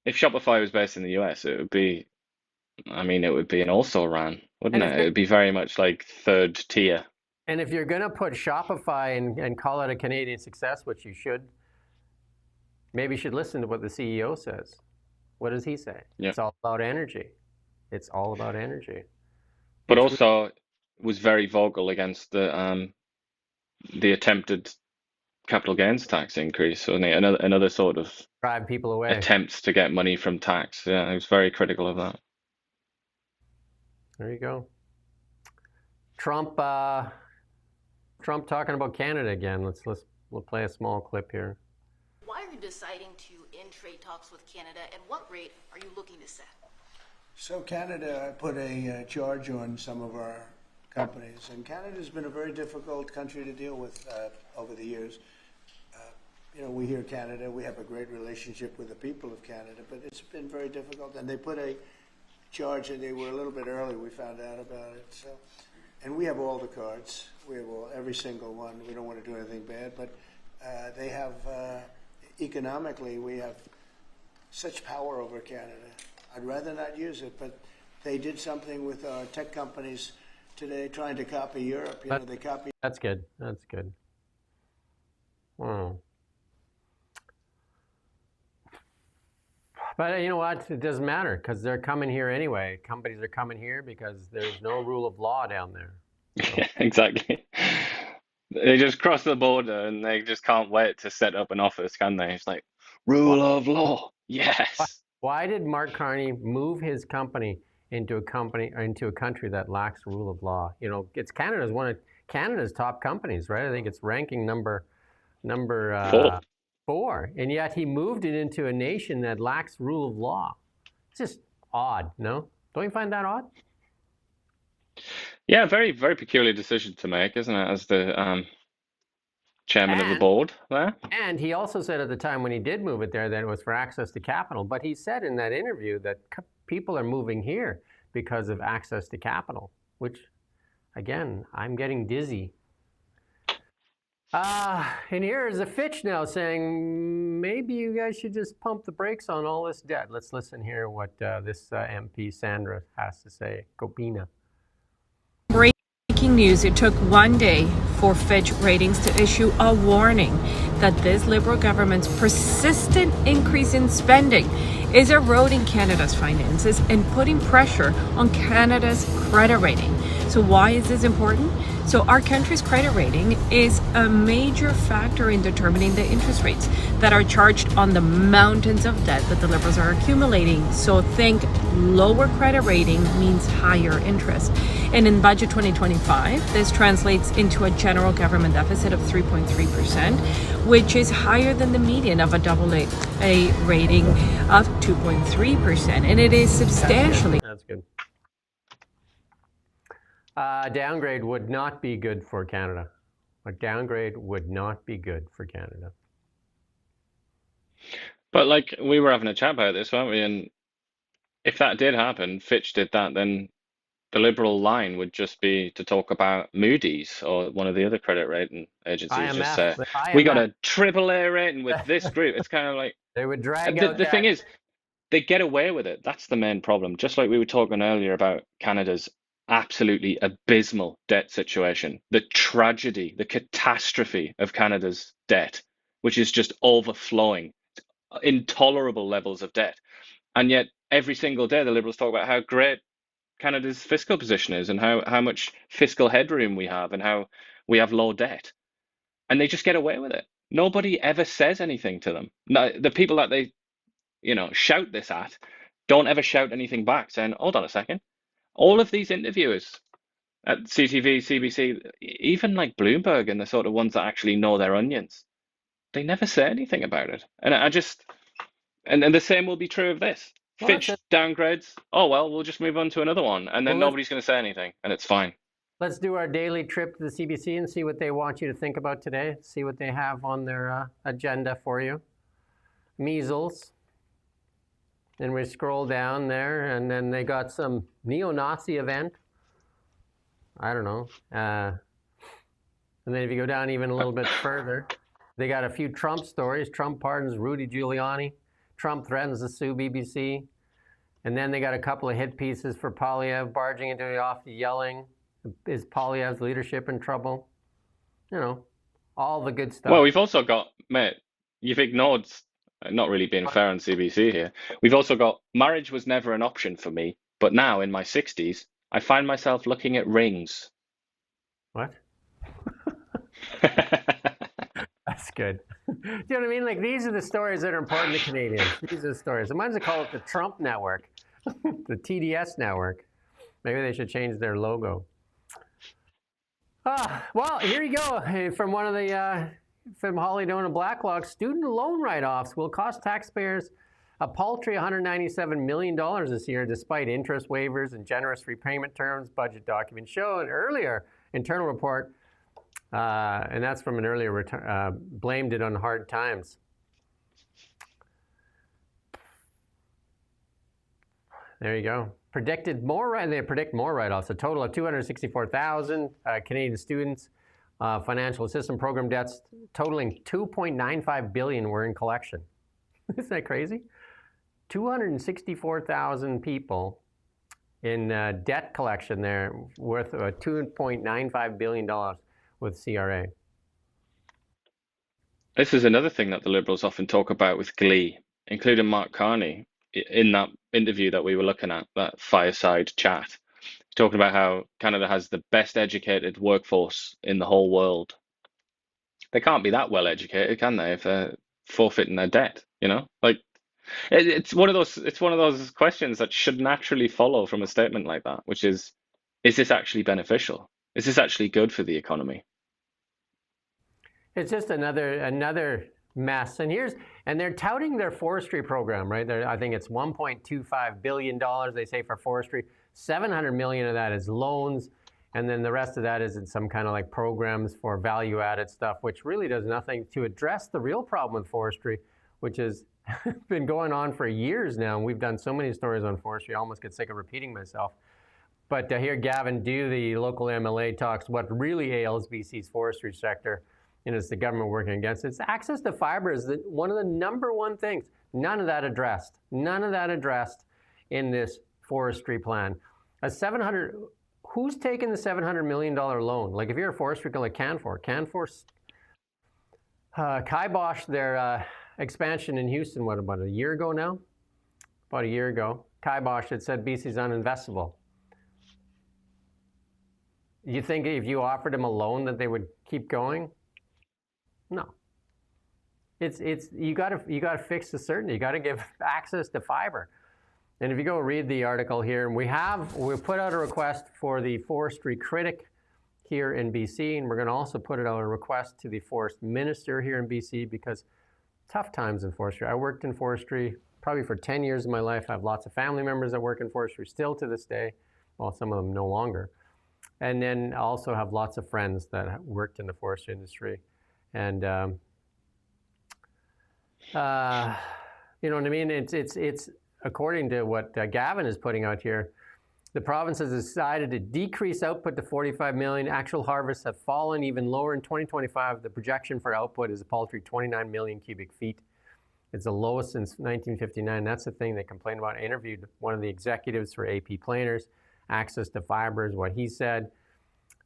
if Shopify was based in the US, it would be, I mean, it would be an also-ran, wouldn't it? It would be very much like third tier. And if you're going to put Shopify and call it a Canadian success, which you should, maybe you should listen to what the CEO says. What does he say? Yeah. It's all about energy. It's all about energy. But also was very vocal against the attempted capital gains tax increase. So another sort of drive people away. Attempts to get money from tax. Yeah, he was very critical of that. There you go. Trump talking about Canada again. We'll play a small clip here. Why are you deciding to end trade talks with Canada, and what rate are you looking to set? So Canada put a charge on some of our companies, and Canada's been a very difficult country to deal with over the years. We hear Canada, we have a great relationship with the people of Canada, but it's been very difficult, and they put a charge, and they were a little bit early, we found out about it. So, and we have all the cards, we have every single one. We don't want to do anything bad, but they have, economically, we have such power over Canada. I'd rather not use it, but they did something with our tech companies today, trying to copy Europe. They copy. That's good. That's good. Wow. But you know what? It doesn't matter, because they're coming here anyway. Companies are coming here because there's no rule of law down there. So. Yeah, exactly. They just cross the border and they just can't wait to set up an office, can they? It's like, rule of law. Yes. Why did Mark Carney move his company into a country that lacks rule of law? It's Canada's one of Canada's top companies, right? I think it's ranking number 4, and yet he moved it into a nation that lacks rule of law. It's just odd, no? Don't you find that odd? Yeah, very, very peculiar decision to make, isn't it, as the chairman of the board there? And he also said at the time when he did move it there that it was for access to capital. But he said in that interview that people are moving here because of access to capital, which, again, I'm getting dizzy. And here is a Fitch now saying maybe you guys should just pump the brakes on all this debt. Let's listen here what this MP Sandra has to say. Copina. Breaking news, it took one day for Fitch Ratings to issue a warning that this Liberal government's persistent increase in spending is eroding Canada's finances and putting pressure on Canada's credit rating. So why is this important? So our country's credit rating is a major factor in determining the interest rates that are charged on the mountains of debt that the Liberals are accumulating. So think lower credit rating means higher interest. And in Budget 2025, this translates into a general government deficit of 3.3%, which is higher than the median of a AA rating of 2.3%. And it is substantially. That's good. Downgrade would not be good for Canada. A downgrade would not be good for Canada. But like we were having a chat about this, weren't we? And if that did happen, Fitch did that, then the Liberal line would just be to talk about Moody's or one of the other credit rating agencies. IMF, just say, we got a AAA rating with this group. It's kind of like they would drag out the thing is, they get away with it. That's the main problem. Just like we were talking earlier about Canada's absolutely abysmal debt situation, the tragedy, the catastrophe of Canada's debt, which is just overflowing, intolerable levels of debt. And yet every single day the Liberals talk about how great Canada's fiscal position is and how much fiscal headroom we have and how we have low debt. And they just get away with it. Nobody ever says anything to them. No, the people that they, shout this at don't ever shout anything back saying, hold on a second. All of these interviewers at CTV, CBC, even like Bloomberg and the sort of ones that actually know their onions, they never say anything about it. And and the same will be true of this. Well, Fitch downgrades. Oh, well, we'll just move on to another one. And then nobody's going to say anything, and it's fine. Let's do our daily trip to the CBC and see what they want you to think about today. See what they have on their agenda for you. Measles. And we scroll down there, and then they got some neo-Nazi event. I don't know. And then if you go down even a little bit further, they got a few Trump stories. Trump pardons Rudy Giuliani. Trump threatens to sue BBC. And then they got a couple of hit pieces for Polyev barging into the office yelling. Is Polyev's leadership in trouble? All the good stuff. Well, we've also got, mate, you've ignored, not really being fair on CBC here. We've also got, marriage was never an option for me, but now in my 60s, I find myself looking at rings. What? That's good. Do you know what I mean? Like, these are the stories that are important to Canadians. These are the stories. I might as well call it the Trump Network, the TDS Network. Maybe they should change their logo. Well, here you go. From one of the, from Holly Dona Blacklock, student loan write-offs will cost taxpayers a paltry $197 million this year, despite interest waivers and generous repayment terms, budget documents show. An earlier internal report, and that's from an earlier blamed it on hard times. There you go. They predict more write-offs. A total of 264,000 Canadian students, financial assistance program debts totaling $2.95 billion were in collection. Isn't that crazy? 264,000 people in debt collection there, worth $2.95 billion with CRA. This is another thing that the Liberals often talk about with glee, including Mark Carney in that interview that we were looking at, that fireside chat, talking about how Canada has the best educated workforce in the whole world. They can't be that well educated, can they, if they're forfeiting their debt, Like, it's one of those questions that should naturally follow from a statement like that, which is this actually beneficial? Is this actually good for the economy? It's just another mess. And they're touting their forestry program, right? I think it's $1.25 billion, they say, for forestry. $700 million of that is loans. And then the rest of that is in some kind of like programs for value-added stuff, which really does nothing to address the real problem with forestry, which has been going on for years now. And we've done so many stories on forestry, I almost get sick of repeating myself. But to hear Gavin Dew, the local MLA, talks what really ails BC's forestry sector, and it's the government working against it. It's access to fiber is one of the number one things. None of that addressed. None of that addressed in this forestry plan. Who's taking the $700 million loan? Like, if you're a forestry, like Canfor kiboshed their expansion in Houston, what, about a year ago now? About a year ago. Kiboshed it, said BC's uninvestable. You think if you offered them a loan that they would keep going? No. You got to fix the certainty. You got to give access to fiber. And if you go read the article here, we put out a request for the forestry critic here in BC, and we're going to also put out a request to the forest minister here in BC, because tough times in forestry. I worked in forestry probably for 10 years of my life. I have lots of family members that work in forestry still to this day. Well, some of them no longer. And then I also have lots of friends that worked in the forestry industry. And, you know what I mean? It's according to what Gavin is putting out here, the province has decided to decrease output to 45 million. Actual harvests have fallen even lower in 2025. The projection for output is a paltry 29 million cubic feet. It's the lowest since 1959. That's the thing they complained about. I interviewed one of the executives for AP Planers. Access to fiber is what he said.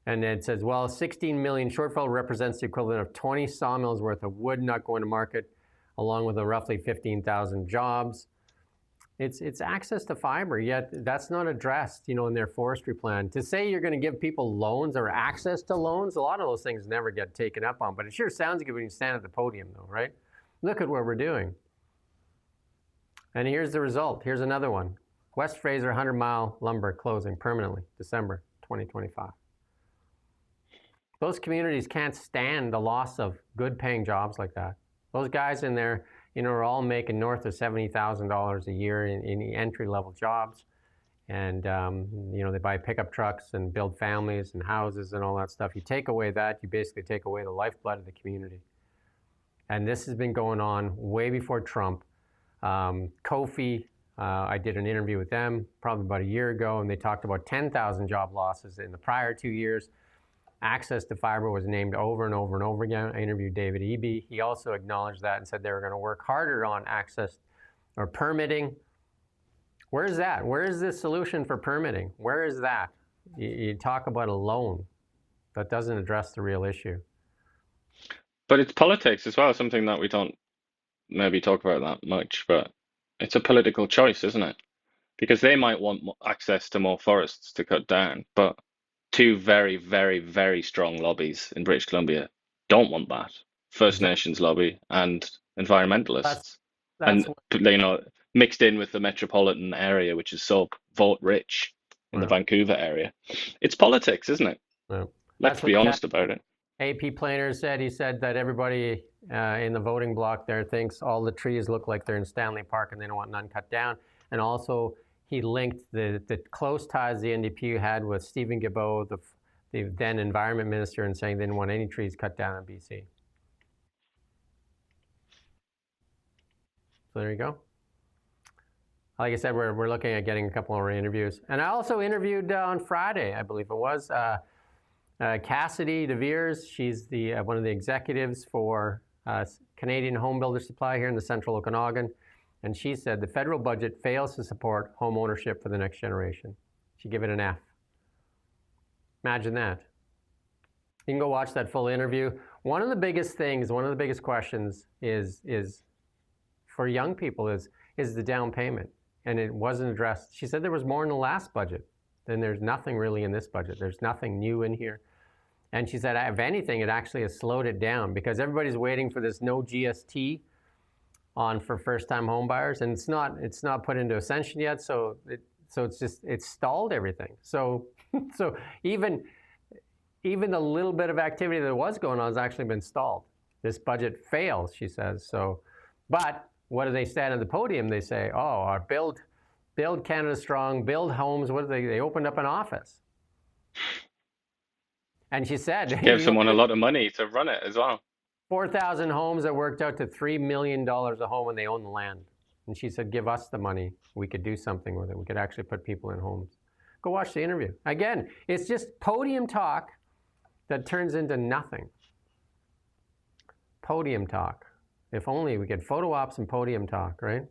And it says, well, 16 million shortfall represents the equivalent of 20 sawmills worth of wood not going to market, along with the roughly 15,000 jobs. It's access to fiber, yet that's not addressed, in their forestry plan. To say you're going to give people loans or access to loans, a lot of those things never get taken up on, but it sure sounds good when you stand at the podium though, right? Look at what we're doing. And here's the result. Here's another one. West Fraser 100-mile lumber closing permanently, December 2025. Those communities can't stand the loss of good paying jobs like that. Those guys in there, are all making north of $70,000 a year in entry-level jobs. And, they buy pickup trucks and build families and houses and all that stuff. You take away that, you basically take away the lifeblood of the community. And this has been going on way before Trump. Kofi, I did an interview with them probably about a year ago, and they talked about 10,000 job losses in the prior 2 years. Access to fiber was named over and over and over again. I interviewed David Eby. He also acknowledged that and said they were going to work harder on access or permitting. Where is that? Where is the solution for permitting? Where is that? You talk about a loan. That doesn't address the real issue. But it's politics as well, something that we don't maybe talk about that much, but it's a political choice, isn't it? Because they might want access to more forests to cut down, but two very, very, very strong lobbies in British Columbia don't want that. First Nations lobby and environmentalists. That's and, mixed in with the metropolitan area, which is so vote rich in the Vancouver area. It's politics, isn't it? Well, let's be honest about it. AP Planer said, he said that everybody in the voting bloc there thinks all the trees look like they're in Stanley Park and they don't want none cut down. And also, he linked the close ties the NDP had with Stephen Guilbeault, the then environment minister, and saying they didn't want any trees cut down in BC. So there you go. Like I said, we're looking at getting a couple more interviews. And I also interviewed on Friday, I believe it was, Cassidy DeVeers. She's one of the executives for Canadian Home Builder Supply here in the central Okanagan. And she said the federal budget fails to support home ownership for the next generation. She gave it an F. Imagine that. You can go watch that full interview. One of the biggest things, one of the biggest questions is for young people is the down payment. And it wasn't addressed. She said there was more in the last budget. Then there's nothing really in this budget. There's nothing new in here. And she said, if anything, it actually has slowed it down because everybody's waiting for this no GST for first-time home buyers, and it's not put into ascension yet. So it's stalled everything. So even the little bit of activity that was going on has actually been stalled. This budget fails, she says. So, but what do they stand at the podium? They say, oh, our build Canada strong, build homes. What do they opened up an office. And she said, give someone a lot of money to run it as well. 4,000 homes that worked out to $3 million a home when they own the land. And she said, give us the money. We could do something with it. We could actually put people in homes. Go watch the interview. Again, it's just podium talk that turns into nothing. Podium talk. If only we could photo ops and podium talk, right?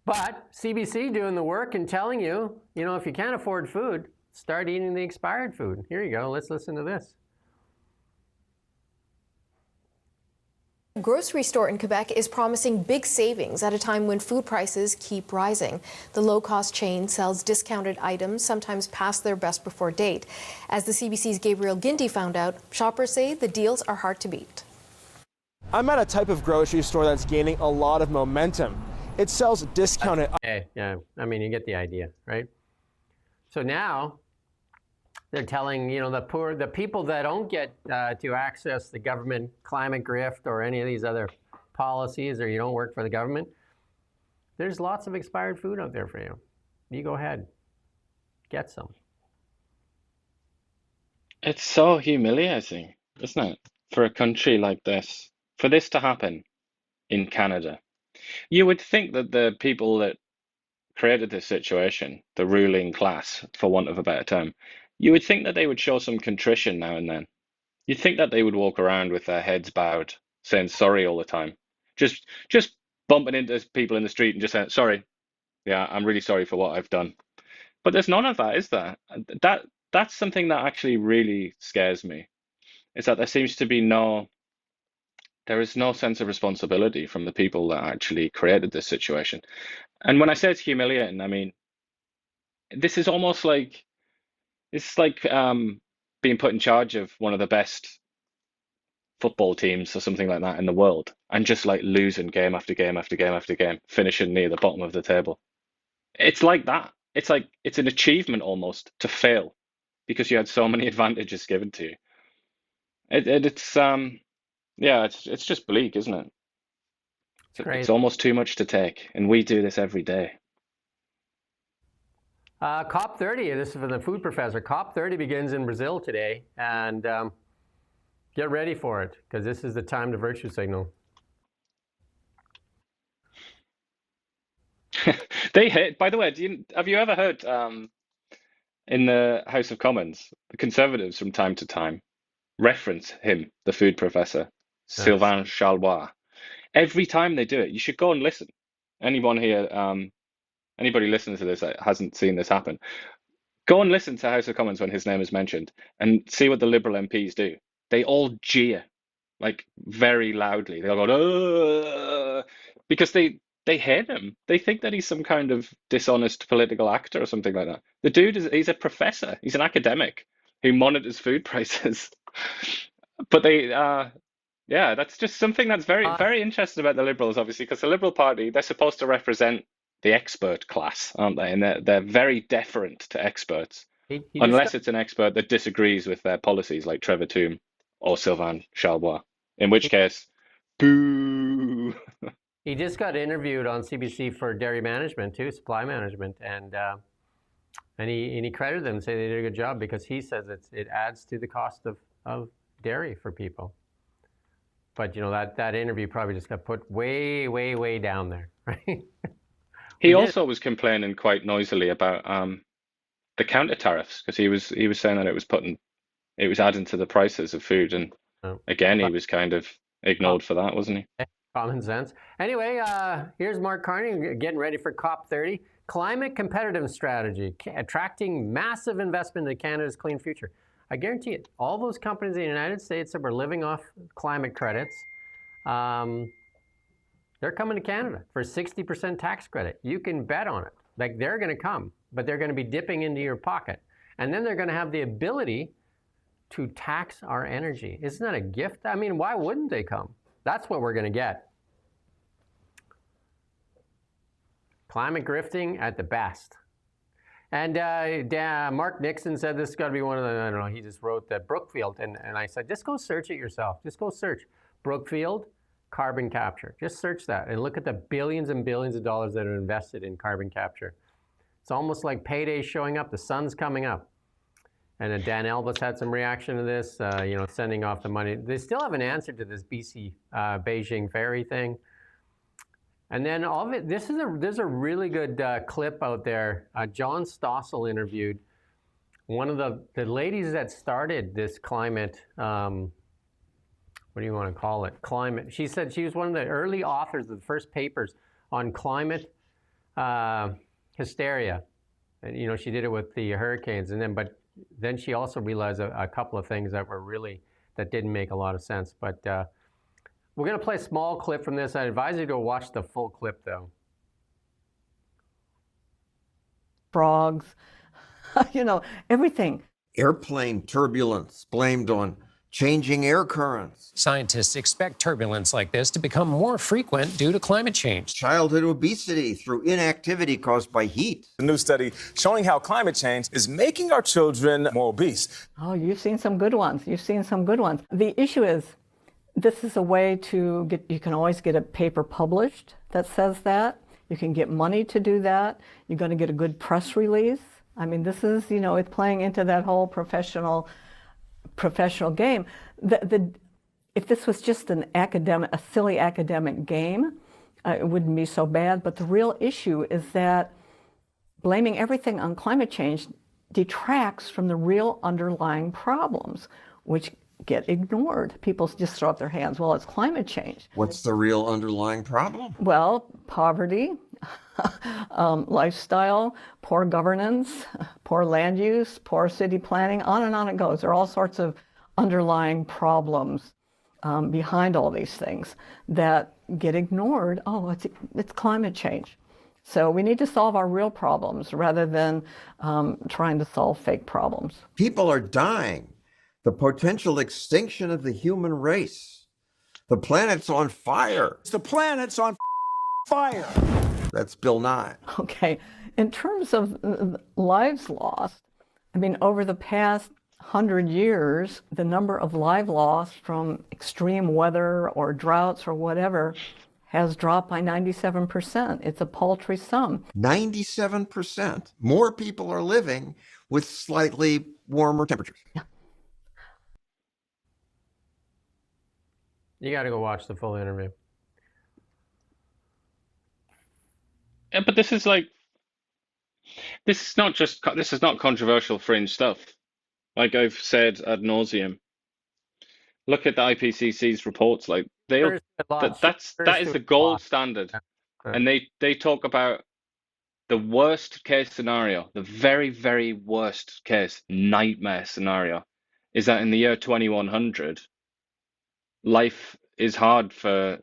But CBC doing the work and telling you, if you can't afford food, start eating the expired food. Here you go. Let's listen to this. A grocery store in Quebec is promising big savings at a time when food prices keep rising. The low-cost chain sells discounted items, sometimes past their best before date. As the CBC's Gabriel Ginty found out, shoppers say the deals are hard to beat. I'm at a type of grocery store that's gaining a lot of momentum. It sells discounted. Okay, yeah, I mean, you get the idea, right? So now they're telling, the people that don't get to access the government climate-grift or any of these other policies, or you don't work for the government, there's lots of expired food out there for you. You go ahead, get some. It's so humiliating, isn't it? For a country like this, for this to happen in Canada. You would think that the people that created this situation, the ruling class, for want of a better term, you would think that they would show some contrition now and then. You'd think that they would walk around with their heads bowed, saying sorry all the time. Just bumping into people in the street and just saying, sorry, yeah, I'm really sorry for what I've done. But there's none of that, is there? That's something that actually really scares me, is that there seems to be no There is no sense of responsibility from the people that actually created this situation. And when I say it's humiliating, I mean, this is almost like, it's like being put in charge of one of the best football teams or something like that in the world and just like losing game after game after game after game, finishing near the bottom of the table. It's like that. It's like it's an achievement almost to fail because you had so many advantages given to you. It's yeah, it's just bleak, isn't it? It's almost too much to take, and we do this every day. COP30, this is for the food professor. COP30 begins in Brazil today, and get ready for it, because this is the time to virtue signal. They hate, by the way, have you ever heard in the House of Commons, the Conservatives from time to time reference him, the food professor, Sylvain Charlois. Every time they do it, you should go and listen. Anyone here, anybody listening to this that hasn't seen this happen, go and listen to House of Commons when his name is mentioned and see what the Liberal MPs do. They all jeer, like very loudly. They'll go, because they hate him. They think that he's some kind of dishonest political actor or something like that. The dude he's a professor. He's an academic who monitors food prices. But they, yeah, that's just something that's very, very interesting about the Liberals, obviously, because the Liberal Party, they're supposed to represent the expert class, aren't they? And they're very deferent to experts, unless it's an expert that disagrees with their policies, like Trevor Tombe or Sylvain Charlois, in which case, boo. He just got interviewed on CBC for dairy management too, supply management, and he credited them, say they did a good job, because he says it adds to the cost of dairy for people. But you know, that interview probably just got put way, way, way down there, right? He also was complaining quite noisily about the counter tariffs, because he was saying that it was adding to the prices of food, and again he was kind of ignored for that, wasn't he? Common sense. Anyway, here's Mark Carney getting ready for COP30. Climate competitive strategy, attracting massive investment in Canada's clean future. I guarantee it, all those companies in the United States that were living off climate credits, they're coming to Canada for a 60% tax credit. You can bet on it. Like, they're going to come, but they're going to be dipping into your pocket. And then they're going to have the ability to tax our energy. Isn't that a gift? I mean, why wouldn't they come? That's what we're going to get. Climate grifting at the best. And Mark Nixon said this has got to be one of the, I don't know, he just wrote that Brookfield. And I said, just go search it yourself. Just go search Brookfield carbon capture. Just search that and look at the billions and billions of dollars that are invested in carbon capture. It's almost like payday showing up. The sun's coming up. And then Dan Elvis had some reaction to this, you know, sending off the money. They still haven't answered to this BC Beijing ferry thing. And then all of it, there's a really good clip out there. John Stossel interviewed one of the ladies that started this climate, what do you want to call it? Climate. She said she was one of the early authors of the first papers on climate hysteria. And, you know, she did it with the hurricanes. But then she also realized a couple of things that didn't make a lot of sense. But we're going to play a small clip from this. I advise you to watch the full clip, though. Frogs, you know, everything. Airplane turbulence blamed on changing air currents. Scientists expect turbulence like this to become more frequent due to climate change. Childhood obesity through inactivity caused by heat. A new study showing how climate change is making our children more obese. Oh, you've seen some good ones. You've seen some good ones. The issue is, this is a way to get, you can always get a paper published that says that. You can get money to do that. You're going to get a good press release. I mean, this is, you know, it's playing into that whole professional game. If this was just a silly academic game, it wouldn't be so bad. But the real issue is that blaming everything on climate change detracts from the real underlying problems, which get ignored. People just throw up their hands. Well, it's climate change. What's the real underlying problem? Well, poverty, lifestyle, poor governance, poor land use, poor city planning, on and on it goes. There are all sorts of underlying problems. behind all these things that get ignored. Oh, it's climate change. So we need to solve our real problems rather than trying to solve fake problems. People are dying. The potential extinction of the human race. The planet's on fire. The planet's on fire. That's Bill Nye. Okay. In terms of lives lost, I mean, over the past 100 years, the number of lives lost from extreme weather or droughts or whatever has dropped by 97%. It's a paltry sum. 97%. More people are living with slightly warmer temperatures. Yeah. You got to go watch the full interview. Yeah, but this is not controversial fringe stuff. Like I've said ad nauseum. Look at the IPCC's reports. Like that is the gold standard, and they talk about the worst case scenario, the very, very worst case nightmare scenario, is that in the year 2100, life is hard for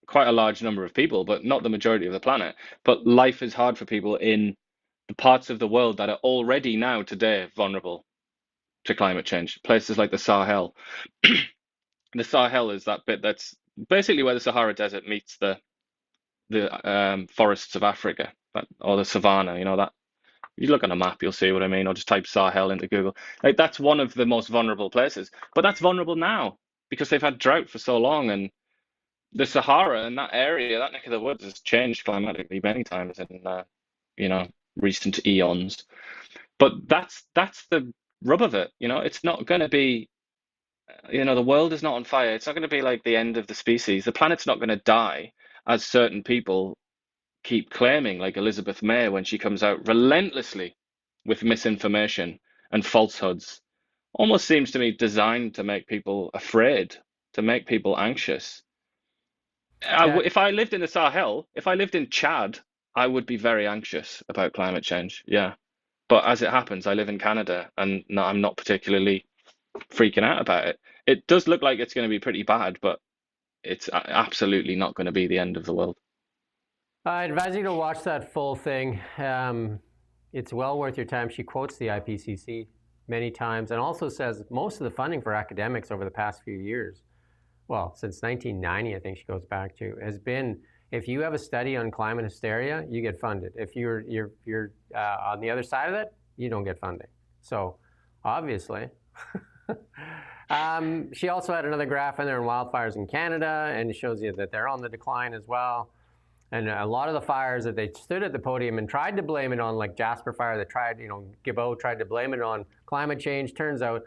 quite a large number of people, but not the majority of the planet. But life is hard for people in the parts of the world that are already now today vulnerable to climate change. Places like the Sahel. The Sahel is that bit that's basically where the Sahara Desert meets the forests of Africa, or the savannah. You know that. You look on a map, you'll see what I mean, or just type Sahel into Google. Like that's one of the most vulnerable places, but that's vulnerable now because they've had drought for so long, and the Sahara and that area, that neck of the woods, has changed climatically many times in recent eons. But that's the rub of it. It's not going to be. The world is not on fire. It's not going to be like the end of the species. The planet's not going to die, as certain people keep claiming, like Elizabeth May when she comes out relentlessly with misinformation and falsehoods. Almost seems to me designed to make people afraid, to make people anxious. If I lived in the Sahel, if I lived in Chad, I would be very anxious about climate change. Yeah. But as it happens, I live in Canada, and I'm not particularly freaking out about it. It does look like it's going to be pretty bad, but it's absolutely not going to be the end of the world. I advise you to watch that full thing. It's well worth your time. She quotes the IPCC many times and also says most of the funding for academics over the past few years, well, since 1990, I think she goes back to, has been, if you have a study on climate hysteria, you get funded. If you're on the other side of it, you don't get funding. So obviously. She also had another graph in there on wildfires in Canada, and it shows you that they're on the decline as well. And a lot of the fires that they stood at the podium and tried to blame it on, like Jasper Fire, that tried, Gibbo tried to blame it on climate change. Turns out,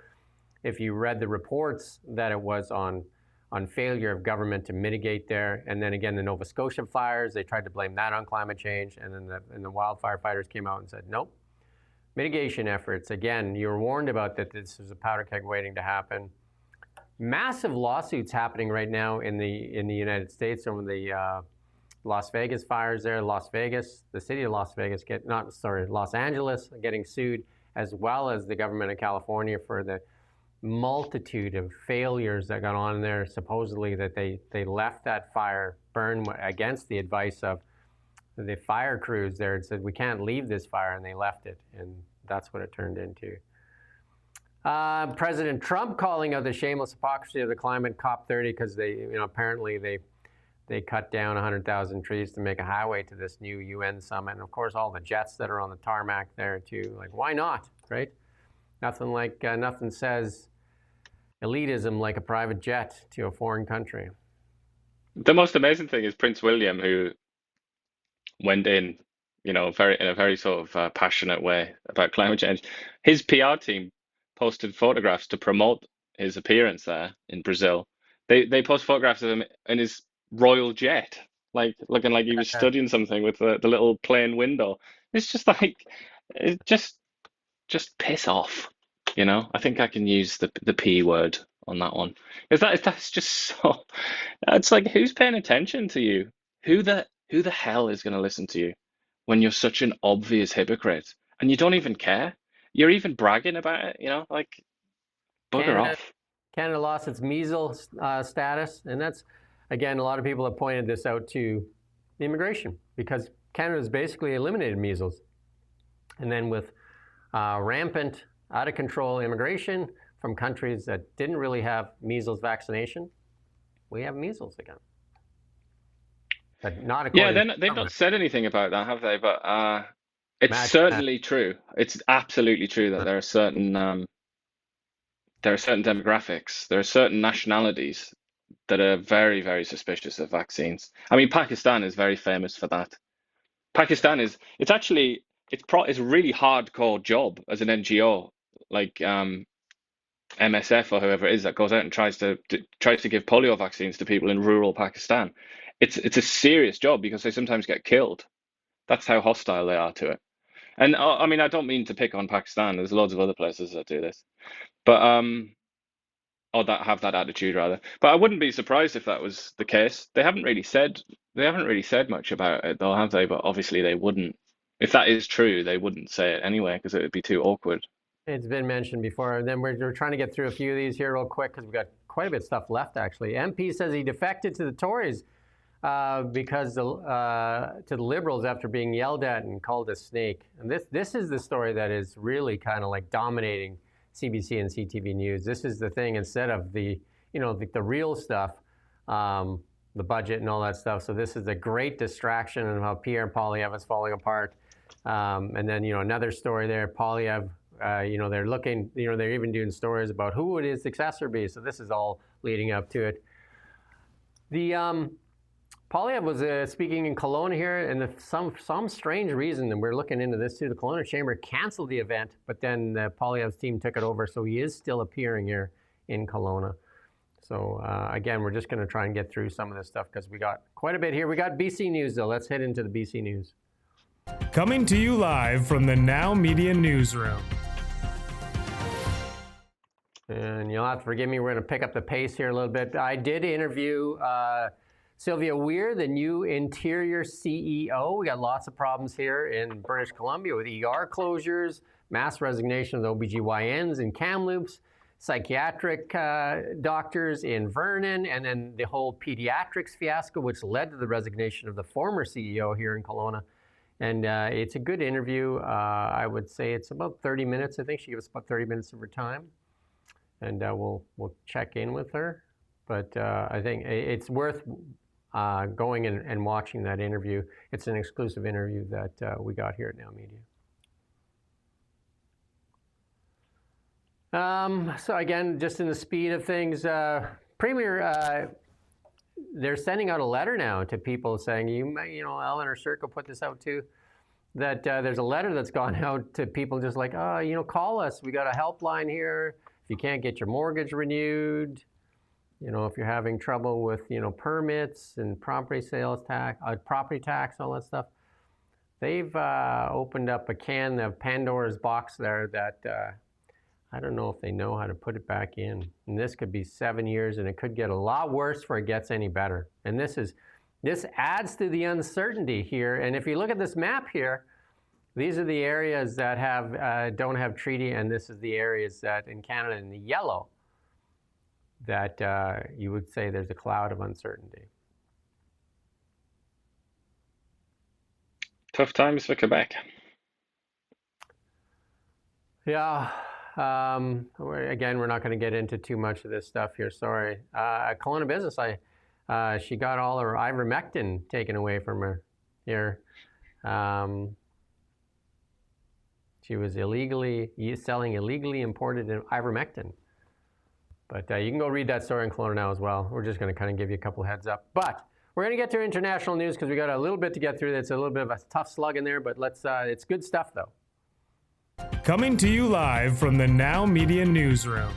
if you read the reports, that it was on failure of government to mitigate there. And then again, the Nova Scotia fires, they tried to blame that on climate change. And then the wildfire fighters came out and said, nope. Mitigation efforts, again, you were warned about that this is a powder keg waiting to happen. Massive lawsuits happening right now in the United States over the Las Vegas fires there. The city of Los Angeles getting sued, as well as the government of California for the multitude of failures that got on there. Supposedly that they left that fire burn against the advice of the fire crews there, and said, we can't leave this fire, and they left it, and that's what it turned into. President Trump calling out the shameless hypocrisy of the climate COP30 because apparently they cut down 100,000 trees to make a highway to this new UN summit, and of course all the jets that are on the tarmac there too. Like, why not, right? Nothing says elitism like a private jet to a foreign country. The most amazing thing is Prince William, who went in, in a very sort of passionate way about climate change. His PR team posted photographs to promote his appearance there in Brazil. They post photographs of him in his royal jet, like looking like he was studying something with the little plane window. It's just like, just piss off. I think I can use the P word on that one. That's just so. It's like, who's paying attention to you? Who the hell is going to listen to you when you're such an obvious hypocrite and you don't even care? You're even bragging about it, like, bugger off. Canada lost its measles status, and that's, again, a lot of people have pointed this out to immigration because Canada has basically eliminated measles. And then with rampant, out of control immigration from countries that didn't really have measles vaccination, we have measles again. But not according Yeah, they've not said anything about that, have they? But it's Imagine certainly true. It's absolutely true that there are certain demographics, there are certain nationalities that are very, very suspicious of vaccines. I mean, Pakistan is very famous for that. Pakistan is, it's actually, it's a really hardcore job as an NGO, like MSF or whoever it is that goes out and tries to give polio vaccines to people in rural Pakistan. It's a serious job because they sometimes get killed. That's how hostile they are to it. And I mean, I don't mean to pick on Pakistan. There's loads of other places that do this, but or that have that attitude rather. But I wouldn't be surprised if that was the case. They haven't really said much about it though, have they? But obviously they wouldn't. If that is true, they wouldn't say it anyway because it would be too awkward. It's been mentioned before. And then we're trying to get through a few of these here real quick because we've got quite a bit of stuff left, actually. MP says he defected to the Tories because to the Liberals after being yelled at and called a snake. And this is the story that is really kind of like dominating CBC and CTV News. This is the thing instead of the real stuff, the budget and all that stuff. So this is a great distraction of how Pierre Poilievre is falling apart. And then, another story there, Poilievre, they're looking, they're even doing stories about who would his successor be. So this is all leading up to it. The Poilievre was speaking in Kelowna here, and some strange reason, and we're looking into this too, the Kelowna Chamber canceled the event, but then Poilievre's team took it over, so he is still appearing here in Kelowna. So again, we're just going to try and get through some of this stuff because we got quite a bit here. We got BC News, though. Let's head into the BC News. Coming to you live from the Now Media Newsroom. And you'll have to forgive me, we're going to pick up the pace here a little bit. I did interview Sylvia Weir, the new Interior CEO. We got lots of problems here in British Columbia with ER closures, mass resignation of the OBGYNs in Kamloops, psychiatric doctors in Vernon, and then the whole pediatrics fiasco, which led to the resignation of the former CEO here in Kelowna. And it's a good interview. I would say it's about 30 minutes. I think she gave us about 30 minutes of her time. And we'll check in with her. But I think it's worth going and watching that interview. It's an exclusive interview that we got here at Now Media. So again, just in the speed of things, Premier, they're sending out a letter now to people saying, Eleanor Circo put this out too, that there's a letter that's gone out to people just like, call us. We got a helpline here. If you can't get your mortgage renewed, if you're having trouble with, permits and property sales tax, property tax, all that stuff, they've opened up a can of Pandora's box there that I don't know if they know how to put it back in. And this could be 7 years, and it could get a lot worse before it gets any better. And this adds to the uncertainty here. And if you look at this map here, these are the areas that don't have treaty, and this is the areas that in Canada in the yellow that you would say there's a cloud of uncertainty. Tough times for Quebec. Yeah. Again, we're not going to get into too much of this stuff here. Sorry. Kelowna Business, she got all her ivermectin taken away from her here. She was selling illegally imported ivermectin. But you can go read that story in Kelowna Now as well. We're just going to kind of give you a couple heads up. But we're going to get to international news because we got a little bit to get through. It's a little bit of a tough slug in there, but it's good stuff though. Coming to you live from the Now Media Newsroom.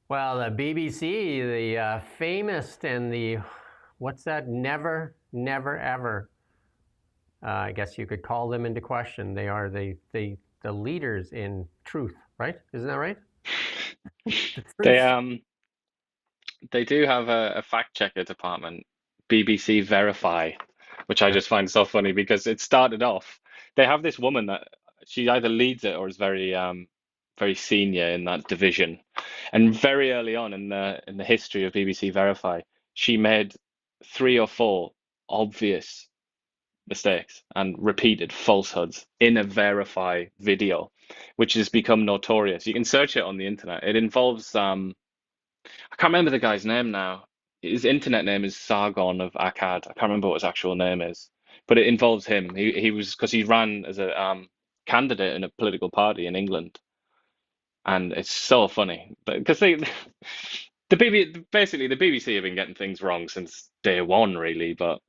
Well, the BBC, the famous and the, what's that, never, ever, I guess you could call them into question. They are the leaders in truth, right? Isn't that right? They do have a fact checker department, BBC Verify, which I just find so funny because it started off, they have this woman that she either leads it or is very very senior in that division, and very early on in the history of BBC Verify, she made 3 or 4 obvious mistakes and repeated falsehoods in a Verify video, which has become notorious. You can search it on the internet. It involves I can't remember the guy's name now. His internet name is Sargon of Akkad. I can't remember what his actual name is, but it involves him. He was, because he ran as a candidate in a political party in England, and it's so funny because basically the BBC have been getting things wrong since day one, really, but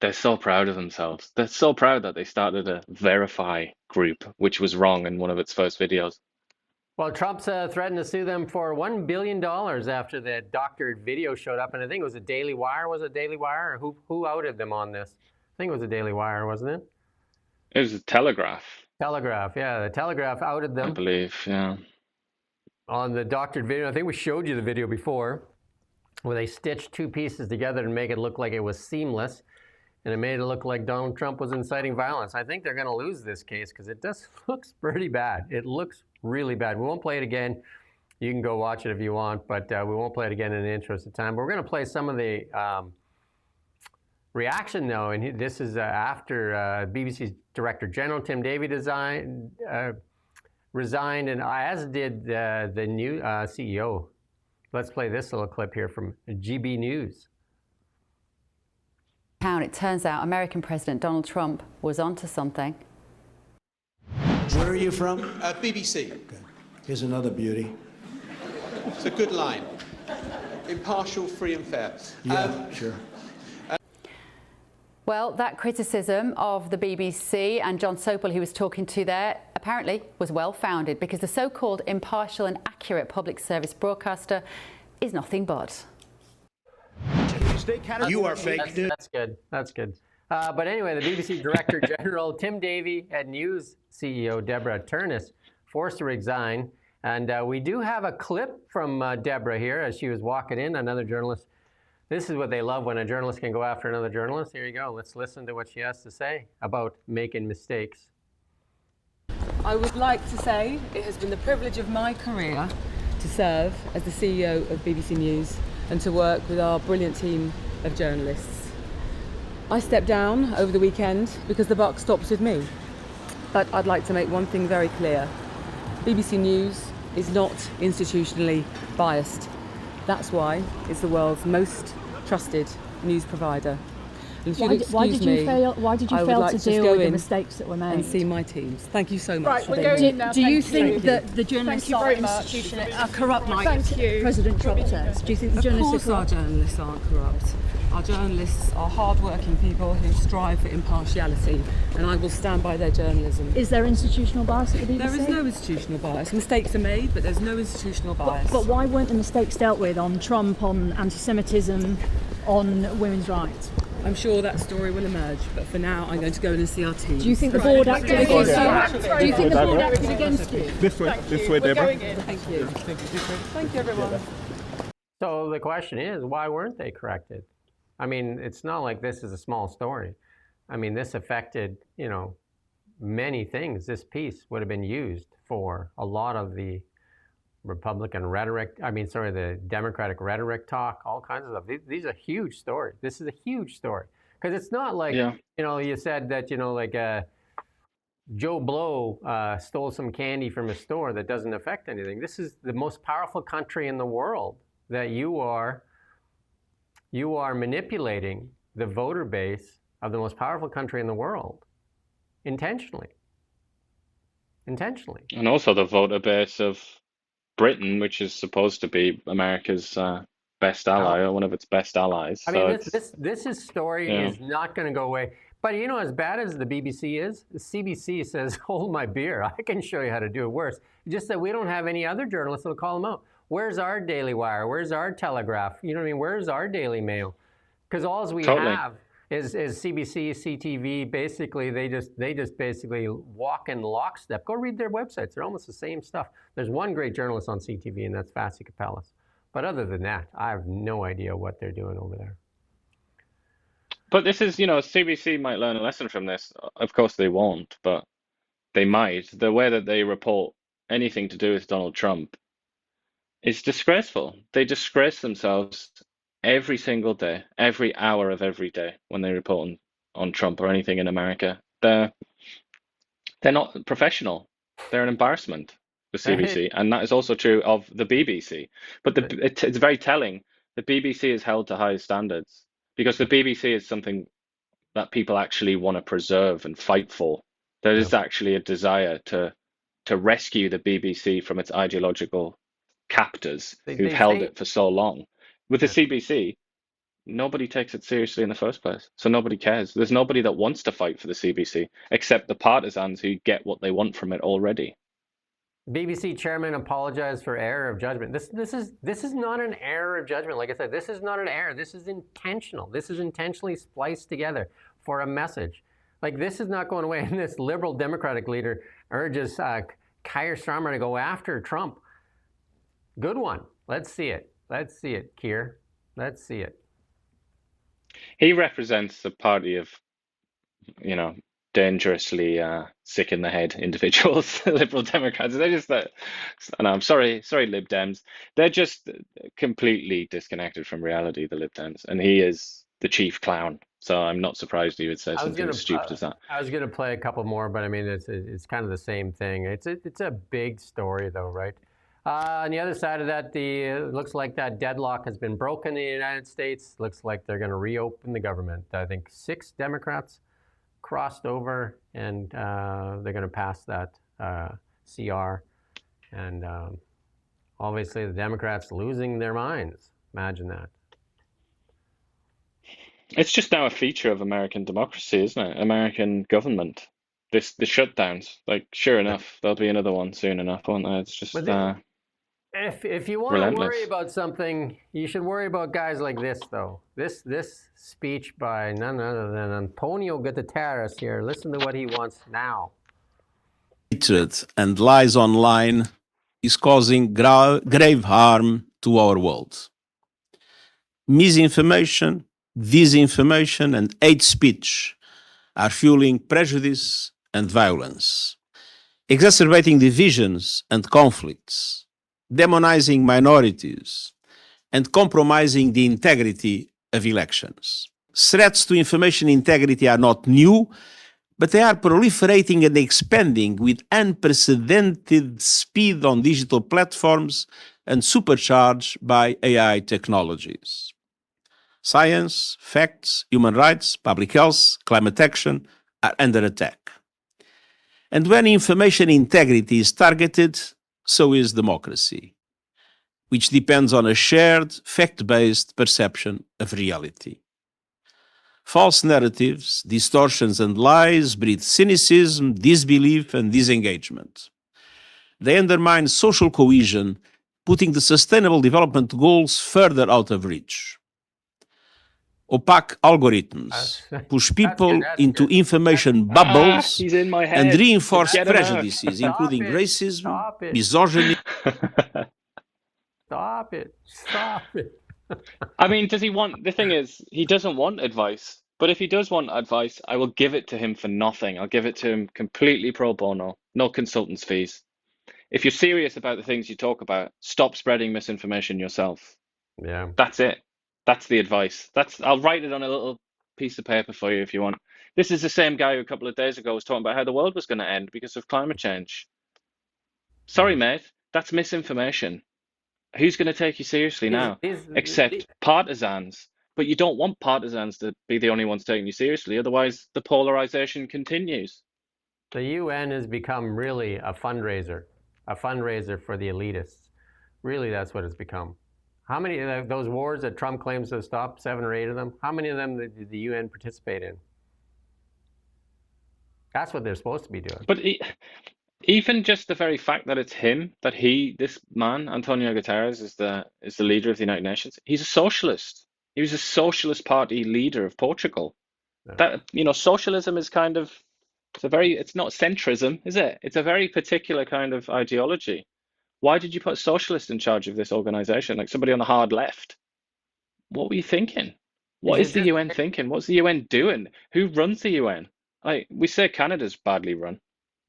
they're so proud of themselves. They're so proud that they started a Verify group, which was wrong in one of its first videos. Well, Trump's threatened to sue them for $1 billion after the doctored video showed up. And I think it was a Daily Wire. Was it Daily Wire? Or who outed them on this? I think it was a Daily Wire, wasn't it? It was a Telegraph. Telegraph, yeah. The Telegraph outed them. I believe, yeah. On the doctored video. I think we showed you the video before, where they stitched 2 pieces together to make it look like it was seamless. And it made it look like Donald Trump was inciting violence. I think they're going to lose this case because it just looks pretty bad. It looks really bad. We won't play it again. You can go watch it if you want, but we won't play it again in the interest of time. But we're going to play some of the reaction, though. And this is after BBC's Director General, Tim Davie, resigned, and as did the new CEO. Let's play this little clip here from GB News. It turns out American President Donald Trump was onto something. Where are you from? BBC. Okay. Here's another beauty. It's a good line. Impartial, free and fair. Yeah, sure. Well, that criticism of the BBC and John Sopel, who was talking to there, apparently was well-founded, because the so-called impartial and accurate public service broadcaster is nothing but. You are fake news. That's good. That's good. But anyway, the BBC Director General, Tim Davie, and News CEO Deborah Turnus forced to resign. And we do have a clip from Deborah here as she was walking in, another journalist. This is what they love when a journalist can go after another journalist. Here you go. Let's listen to what she has to say about making mistakes. I would like to say it has been the privilege of my career to serve as the CEO of BBC News and to work with our brilliant team of journalists. I stepped down over the weekend because the buck stops with me. But I'd like to make one thing very clear. BBC News is not institutionally biased. That's why it's the world's most trusted news provider. And if why did you fail to deal with the mistakes that were made? And see my teams. Thank you so much. Right, we're going now. Do you think that the journalists are corrupt, like President Trump says? Do you think the journalists are corrupt? Of course our journalists aren't corrupt. Our journalists are hard-working people who strive for impartiality, and I will stand by their journalism. Is there institutional bias at the BBC? There is no institutional bias. Mistakes are made, but there's no institutional bias. But why weren't the mistakes dealt with on Trump, on anti-Semitism, on women's rights? I'm sure that story will emerge, but for now I'm going to go in and see our team. Do you think the board acted against you? Do you think the board acted against you? This way, Deborah. Thank you. Thank you, everyone. So the question is, why weren't they corrected? I mean, it's not like this is a small story. I mean, this affected, many things. This piece would have been used for a lot of the Republican rhetoric, the Democratic rhetoric talk, all kinds of stuff. These are huge stories. This is a huge story. Because it's not like, you said that, Joe Blow stole some candy from a store that doesn't affect anything. This is the most powerful country in the world that you are manipulating the voter base of the most powerful country in the world intentionally. And also the voter base of Britain, which is supposed to be America's best ally, or one of its best allies. I mean, this story is not going to go away. But as bad as the BBC is, the CBC says, hold my beer. I can show you how to do it worse. Just that we don't have any other journalists that'll call them out. Where's our Daily Wire? Where's our Telegraph? You know what I mean? Where's our Daily Mail? Because all we have is CBC, CTV. Basically, they just basically walk in lockstep. Go read their websites. They're almost the same stuff. There's one great journalist on CTV, and that's Fassi Capellas. But other than that, I have no idea what they're doing over there. But this is, CBC might learn a lesson from this. Of course they won't, but they might. The way that they report anything to do with Donald Trump is disgraceful. They disgrace themselves every single day, every hour of every day when they report on Trump or anything in America. They're not professional. They're an embarrassment, the CBC, and that is also true of the BBC. But it's very telling. The BBC is held to high standards because the BBC is something that people actually want to preserve and fight for. There is actually a desire to rescue the BBC from its ideological captors who've held it for so long. With the CBC, nobody takes it seriously in the first place, so nobody cares. There's nobody that wants to fight for the CBC except the partisans who get what they want from it already. BBC chairman apologized for error of judgment. This is not an error of judgment. Like I said, this is not an error. This is intentional. This is intentionally spliced together for a message. Like, this is not going away. And this liberal Democratic leader urges Keir Starmer to go after Trump. Good one. Let's see it. Let's see it, Keir. Let's see it. He represents a party of, dangerously sick in the head individuals, Liberal Democrats. They're just that, and I'm sorry, Lib Dems. They're just completely disconnected from reality, the Lib Dems, and he is the chief clown. So I'm not surprised he would say something as stupid as that. I was going to play a couple more, but I mean, it's kind of the same thing. It's a big story, though, right? On the other side of that, it looks like that deadlock has been broken in the United States. Looks like they're going to reopen the government. I think 6 Democrats crossed over, and they're going to pass that CR. And obviously, the Democrats losing their minds. Imagine that. It's just now a feature of American democracy, isn't it? American government. The shutdowns. Like, sure enough, there'll be another one soon enough, won't there? It's just if you want to worry about something, you should worry about guys like this, though. This speech by none other than Antonio Guterres here. Listen to what he wants now. Hatred and lies online is causing grave harm to our world. Misinformation, disinformation, and hate speech are fueling prejudice and violence, exacerbating divisions and conflicts, demonizing minorities, and compromising the integrity of elections. Threats to information integrity are not new, but they are proliferating and expanding with unprecedented speed on digital platforms and supercharged by AI technologies. Science, facts, human rights, public health, climate action are under attack. And when information integrity is targeted, so is democracy, which depends on a shared, fact-based perception of reality. False narratives, distortions, and lies breed cynicism, disbelief, and disengagement. They undermine social cohesion, putting the Sustainable Development Goals further out of reach. Opaque algorithms push people into information bubbles and reinforce prejudices, including racism, misogyny. Stop it. I mean, the thing is, he doesn't want advice. But if he does want advice, I will give it to him for nothing. I'll give it to him completely pro bono, no consultants' fees. If you're serious about the things you talk about, stop spreading misinformation yourself. Yeah. That's it. That's the advice. I'll write it on a little piece of paper for you if you want. This is the same guy who a couple of days ago was talking about how the world was going to end because of climate change. Sorry, mate, that's misinformation. Who's going to take you seriously now? Except partisans. But you don't want partisans to be the only ones taking you seriously. Otherwise, the polarization continues. The UN has become really a fundraiser for the elitists. Really, that's what it's become. How many of those wars that Trump claims to have stopped, 7 or 8 of them, how many of them did the UN participate in? That's what they're supposed to be doing. But even just the very fact that it's him, that this man, Antonio Guterres, is the leader of the United Nations, he's a socialist. He was a socialist party leader of Portugal. Yeah. That, socialism is kind of, it's not centrism, is it? It's a very particular kind of ideology. Why did you put a socialist in charge of this organization, like somebody on the hard left? What were you thinking? What is the UN thinking? What's the UN doing? Who runs the UN? Like, we say Canada's badly run.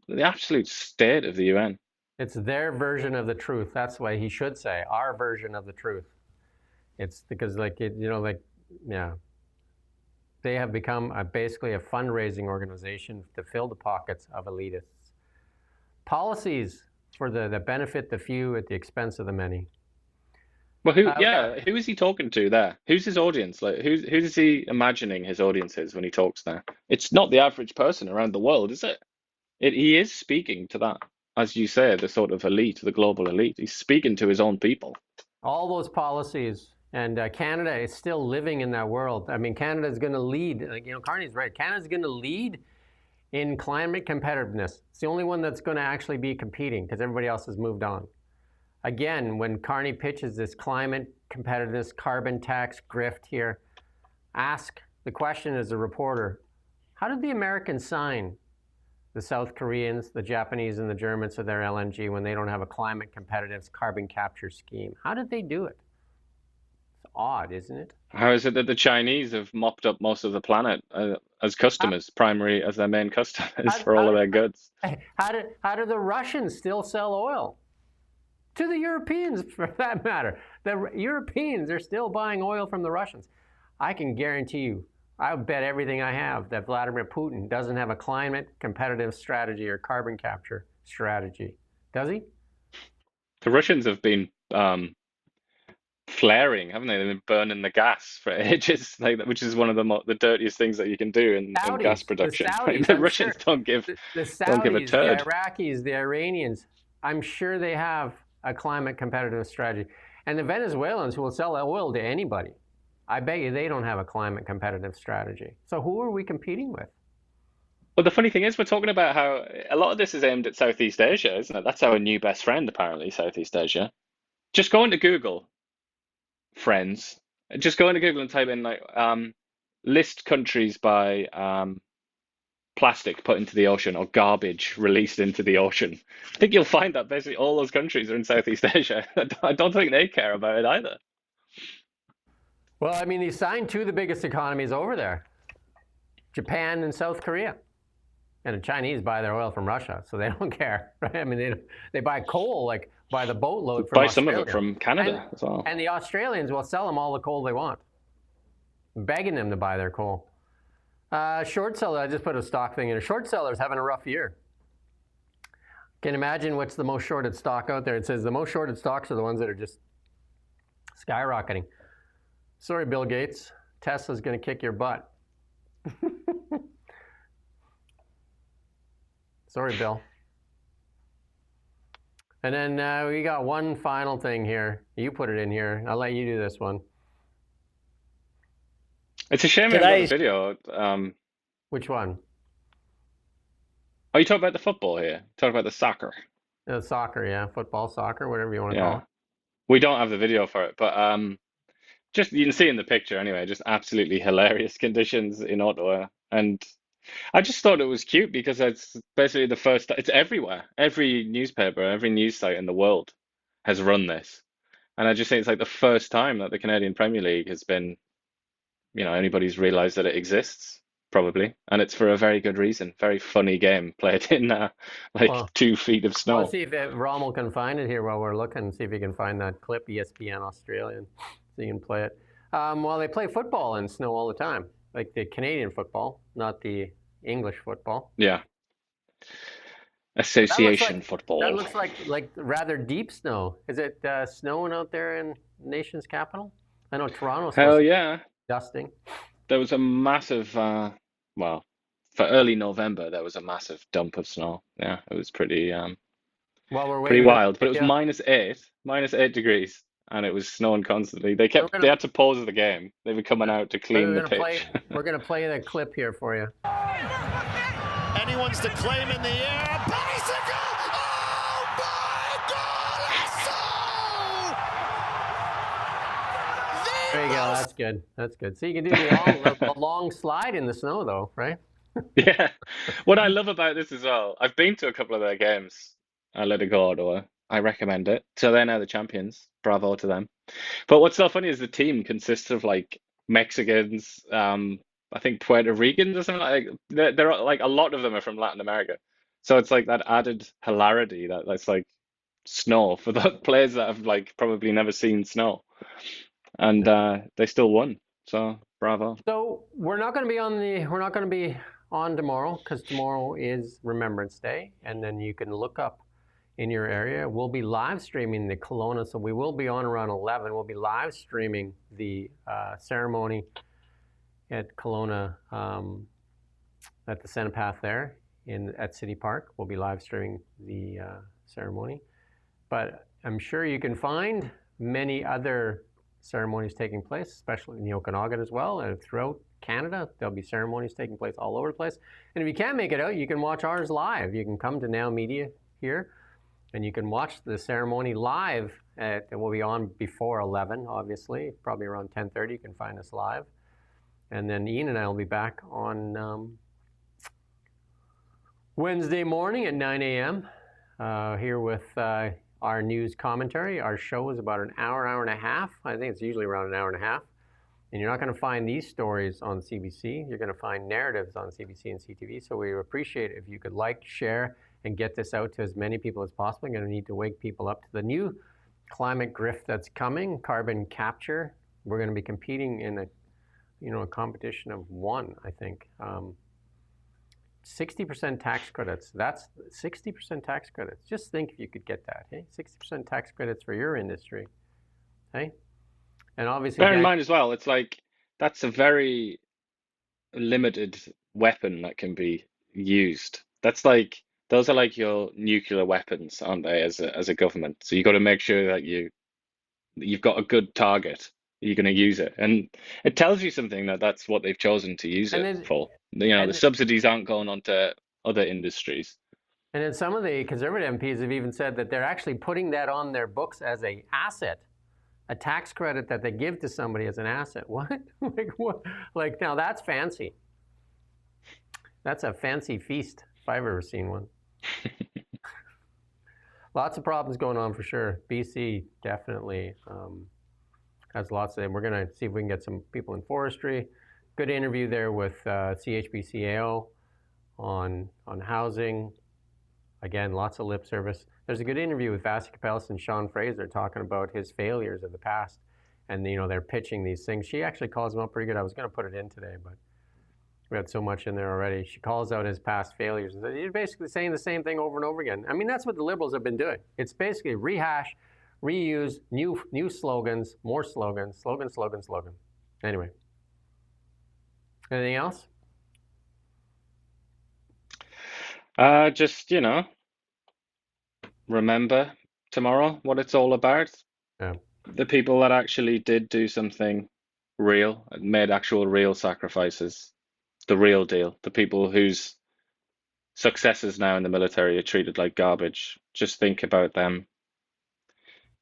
The absolute state of the UN It's their version of the truth. That's why he should say our version of the truth. It's because yeah, they have become basically a fundraising organization to fill the pockets of elitists. Policies for the benefit the few at the expense of the many. Well, who is he talking to there? Who's his audience? Like, who is he imagining his audience is when he talks there? It's not the average person around the world, is it? He is speaking to that, as you say, the sort of elite, the global elite. He's speaking to his own people. All those policies, and Canada is still living in that world. I mean, Canada is going to lead. Carney's right. Canada's going to lead in climate competitiveness. It's the only one that's going to actually be competing because everybody else has moved on. Again, when Carney pitches this climate competitiveness, carbon tax grift here, ask the question as a reporter, how did the Americans sign the South Koreans, the Japanese, and the Germans to their LNG when they don't have a climate competitive carbon capture scheme? How did they do it? It's odd, isn't it? How is it that the Chinese have mopped up most of the planet as customers, as their main customers for all of their goods? How do the Russians still sell oil? To the Europeans, for that matter. The Europeans are still buying oil from the Russians. I can guarantee you, I would bet everything I have that Vladimir Putin doesn't have a climate competitive strategy or carbon capture strategy. Does he? The Russians have been flaring, haven't they? They've been burning the gas for ages, which is one of the dirtiest things that you can do in gas production. The Russians don't give the a Saudis, turd. the Iraqis, the Iranians. I'm sure they have a climate competitive strategy. And the Venezuelans who will sell oil to anybody, I bet you they don't have a climate competitive strategy. So who are we competing with? Well, the funny thing is, we're talking about how a lot of this is aimed at Southeast Asia, isn't it? That's our new best friend, apparently, Southeast Asia. Just go into Google, friends. Just go into Google and type in list countries by plastic put into the ocean or garbage released into the ocean. I think you'll find that basically all those countries are in Southeast Asia. I don't think they care about it either. Well, I mean, he signed two of the biggest economies over there, Japan and South Korea. And the Chinese buy their oil from Russia, so they don't care, right? I mean, they buy coal by the boatload from Buy Australia. some of it from Canada as well. And the Australians will sell them all the coal they want, begging them to buy their coal. Short seller, I just put a stock thing in. A short seller's having a rough year. Can you imagine what's the most shorted stock out there? It says the most shorted stocks are the ones that are just skyrocketing. Sorry, Bill Gates. Tesla's going to kick your butt. Sorry, Bill. And then we got one final thing here. You put it in here. I'll let you do this one. It's a shame we haven't got the video. Which one? Oh, you talk about the football here. Talk about the soccer. The soccer, yeah. Football, soccer, whatever you want to call it. We don't have the video for it, but just you can see in the picture anyway, just absolutely hilarious conditions in Ottawa. And I just thought it was cute because it's basically the first, it's everywhere. Every newspaper, every news site in the world has run this. And I just think it's like the first time that the Canadian Premier League has been, anybody's realized that it exists, probably. And it's for a very good reason. Very funny game played in 2 feet of snow. Let's see if Rommel can find it here while we're looking, see if he can find that clip, ESPN Australian, so you can play it. Well, they play football in snow all the time, like the Canadian football, not the English football. Yeah. Association football. That looks like rather deep snow. Is it snowing out there in the nation's capital? I know Toronto's Hell yeah. Dusting. There was a massive, for early November, there was a massive dump of snow. Yeah, it was pretty wild. But it was -8 degrees, and it was snowing constantly. They had to pause the game. They were coming out to clean the pitch. We're going to play the clip here for you. Anyone's to claim in the air. Bicycle! Oh my God! There you go. That's good. That's good. So you can do the long slide in the snow, though, right? Yeah. What I love about this as well, I've been to a couple of their games at Let It Go Ottawa. I recommend it. So they're now the champions. Bravo to them. But what's so funny is the team consists of Mexicans, I think Puerto Ricans or something they're like a lot of them are from Latin America. So it's like that added hilarity that's snow for the players that have like probably never seen snow, and they still won. So bravo. So we're not going to be on tomorrow because tomorrow is Remembrance Day, and then you can look up in your area. We'll be live streaming the Kelowna, so we will be on around 11. We'll be live streaming the ceremony at Kelowna at the Centepath there at City Park. We'll be live streaming the ceremony, but I'm sure you can find many other ceremonies taking place, especially in the Okanagan as well, and throughout Canada. There'll be ceremonies taking place all over the place. And if you can't make it out, you can watch ours live. You can come to Now Media here, and you can watch the ceremony live. It will be on before 11, obviously, probably around 10:30. You can find us live. And then Iain and I will be back on Wednesday morning at 9 a.m. Here with our news commentary. Our show is about an hour and a half. I think it's usually around an hour and a half. And you're not going to find these stories on CBC. You're going to find narratives on CBC and CTV. So we appreciate it if you could like, share, and get this out to as many people as possible. You're going to need to wake people up to the new climate grift that's coming, carbon capture. We're going to be competing in a competition of one, I think. 60% tax credits. That's 60% tax credits. Just think if you could get that, hey? 60% tax credits for your industry, hey? And obviously, bear in mind as well, it's like that's a very limited weapon that can be used. That's like those are like your nuclear weapons, aren't they? As a government, so you got to make sure that you've got a good target. You're going to use it, and it tells you something that's what they've chosen to use it for. The subsidies aren't going on to other industries. And then some of the Conservative MPs have even said that they're actually putting that on their books as an asset. A tax credit that they give to somebody as an asset. What? Like what? Like now that's fancy. That's a fancy feast if I've ever seen one. Lots of problems going on for sure. BC definitely has lots of them. We're going to see if we can get some people in forestry. Good interview there with CHBCAO on housing. Again, lots of lip service. There's a good interview with Vasi Kapelis and Sean Fraser talking about his failures of the past. And, they're pitching these things. She actually calls them out pretty good. I was going to put it in today, but we had so much in there already. She calls out his past failures. And you're basically saying the same thing over and over again. I mean, that's what the Liberals have been doing. It's basically rehash, reuse, new slogans, more slogans, slogan. Anyway. Anything else? Just, remember tomorrow what it's all about. Yeah. The people that actually did do something real, made actual real sacrifices, the real deal, the people whose successes now in the military are treated like garbage. Just think about them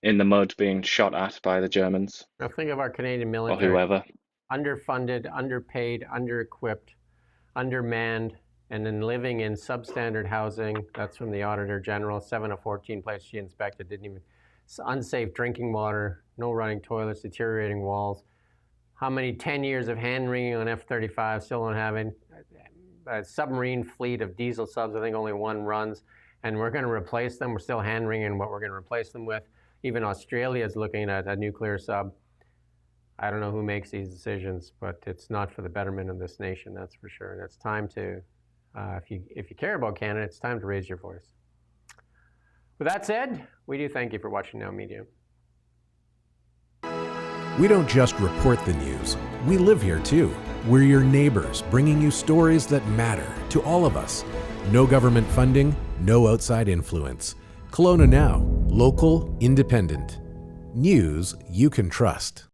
in the mud being shot at by the Germans. Now think of our Canadian military. Or whoever. Underfunded, underpaid, under-equipped, undermanned, and then living in substandard housing. That's from the Auditor General. 7 of 14 places she inspected didn't even, unsafe drinking water, no running toilets, deteriorating walls. How many 10 years of hand-wringing on F-35, still don't have it. A submarine fleet of diesel subs, I think only one runs, and we're going to replace them. We're still hand-wringing what we're going to replace them with. Even Australia is looking at a nuclear sub. I don't know who makes these decisions, but it's not for the betterment of this nation, that's for sure. And it's time to, if you care about Canada, it's time to raise your voice. With that said, we do thank you for watching Now Media. We don't just report the news. We live here too. We're your neighbors, bringing you stories that matter to all of us. No government funding, no outside influence. Kelowna Now, local, independent. News you can trust.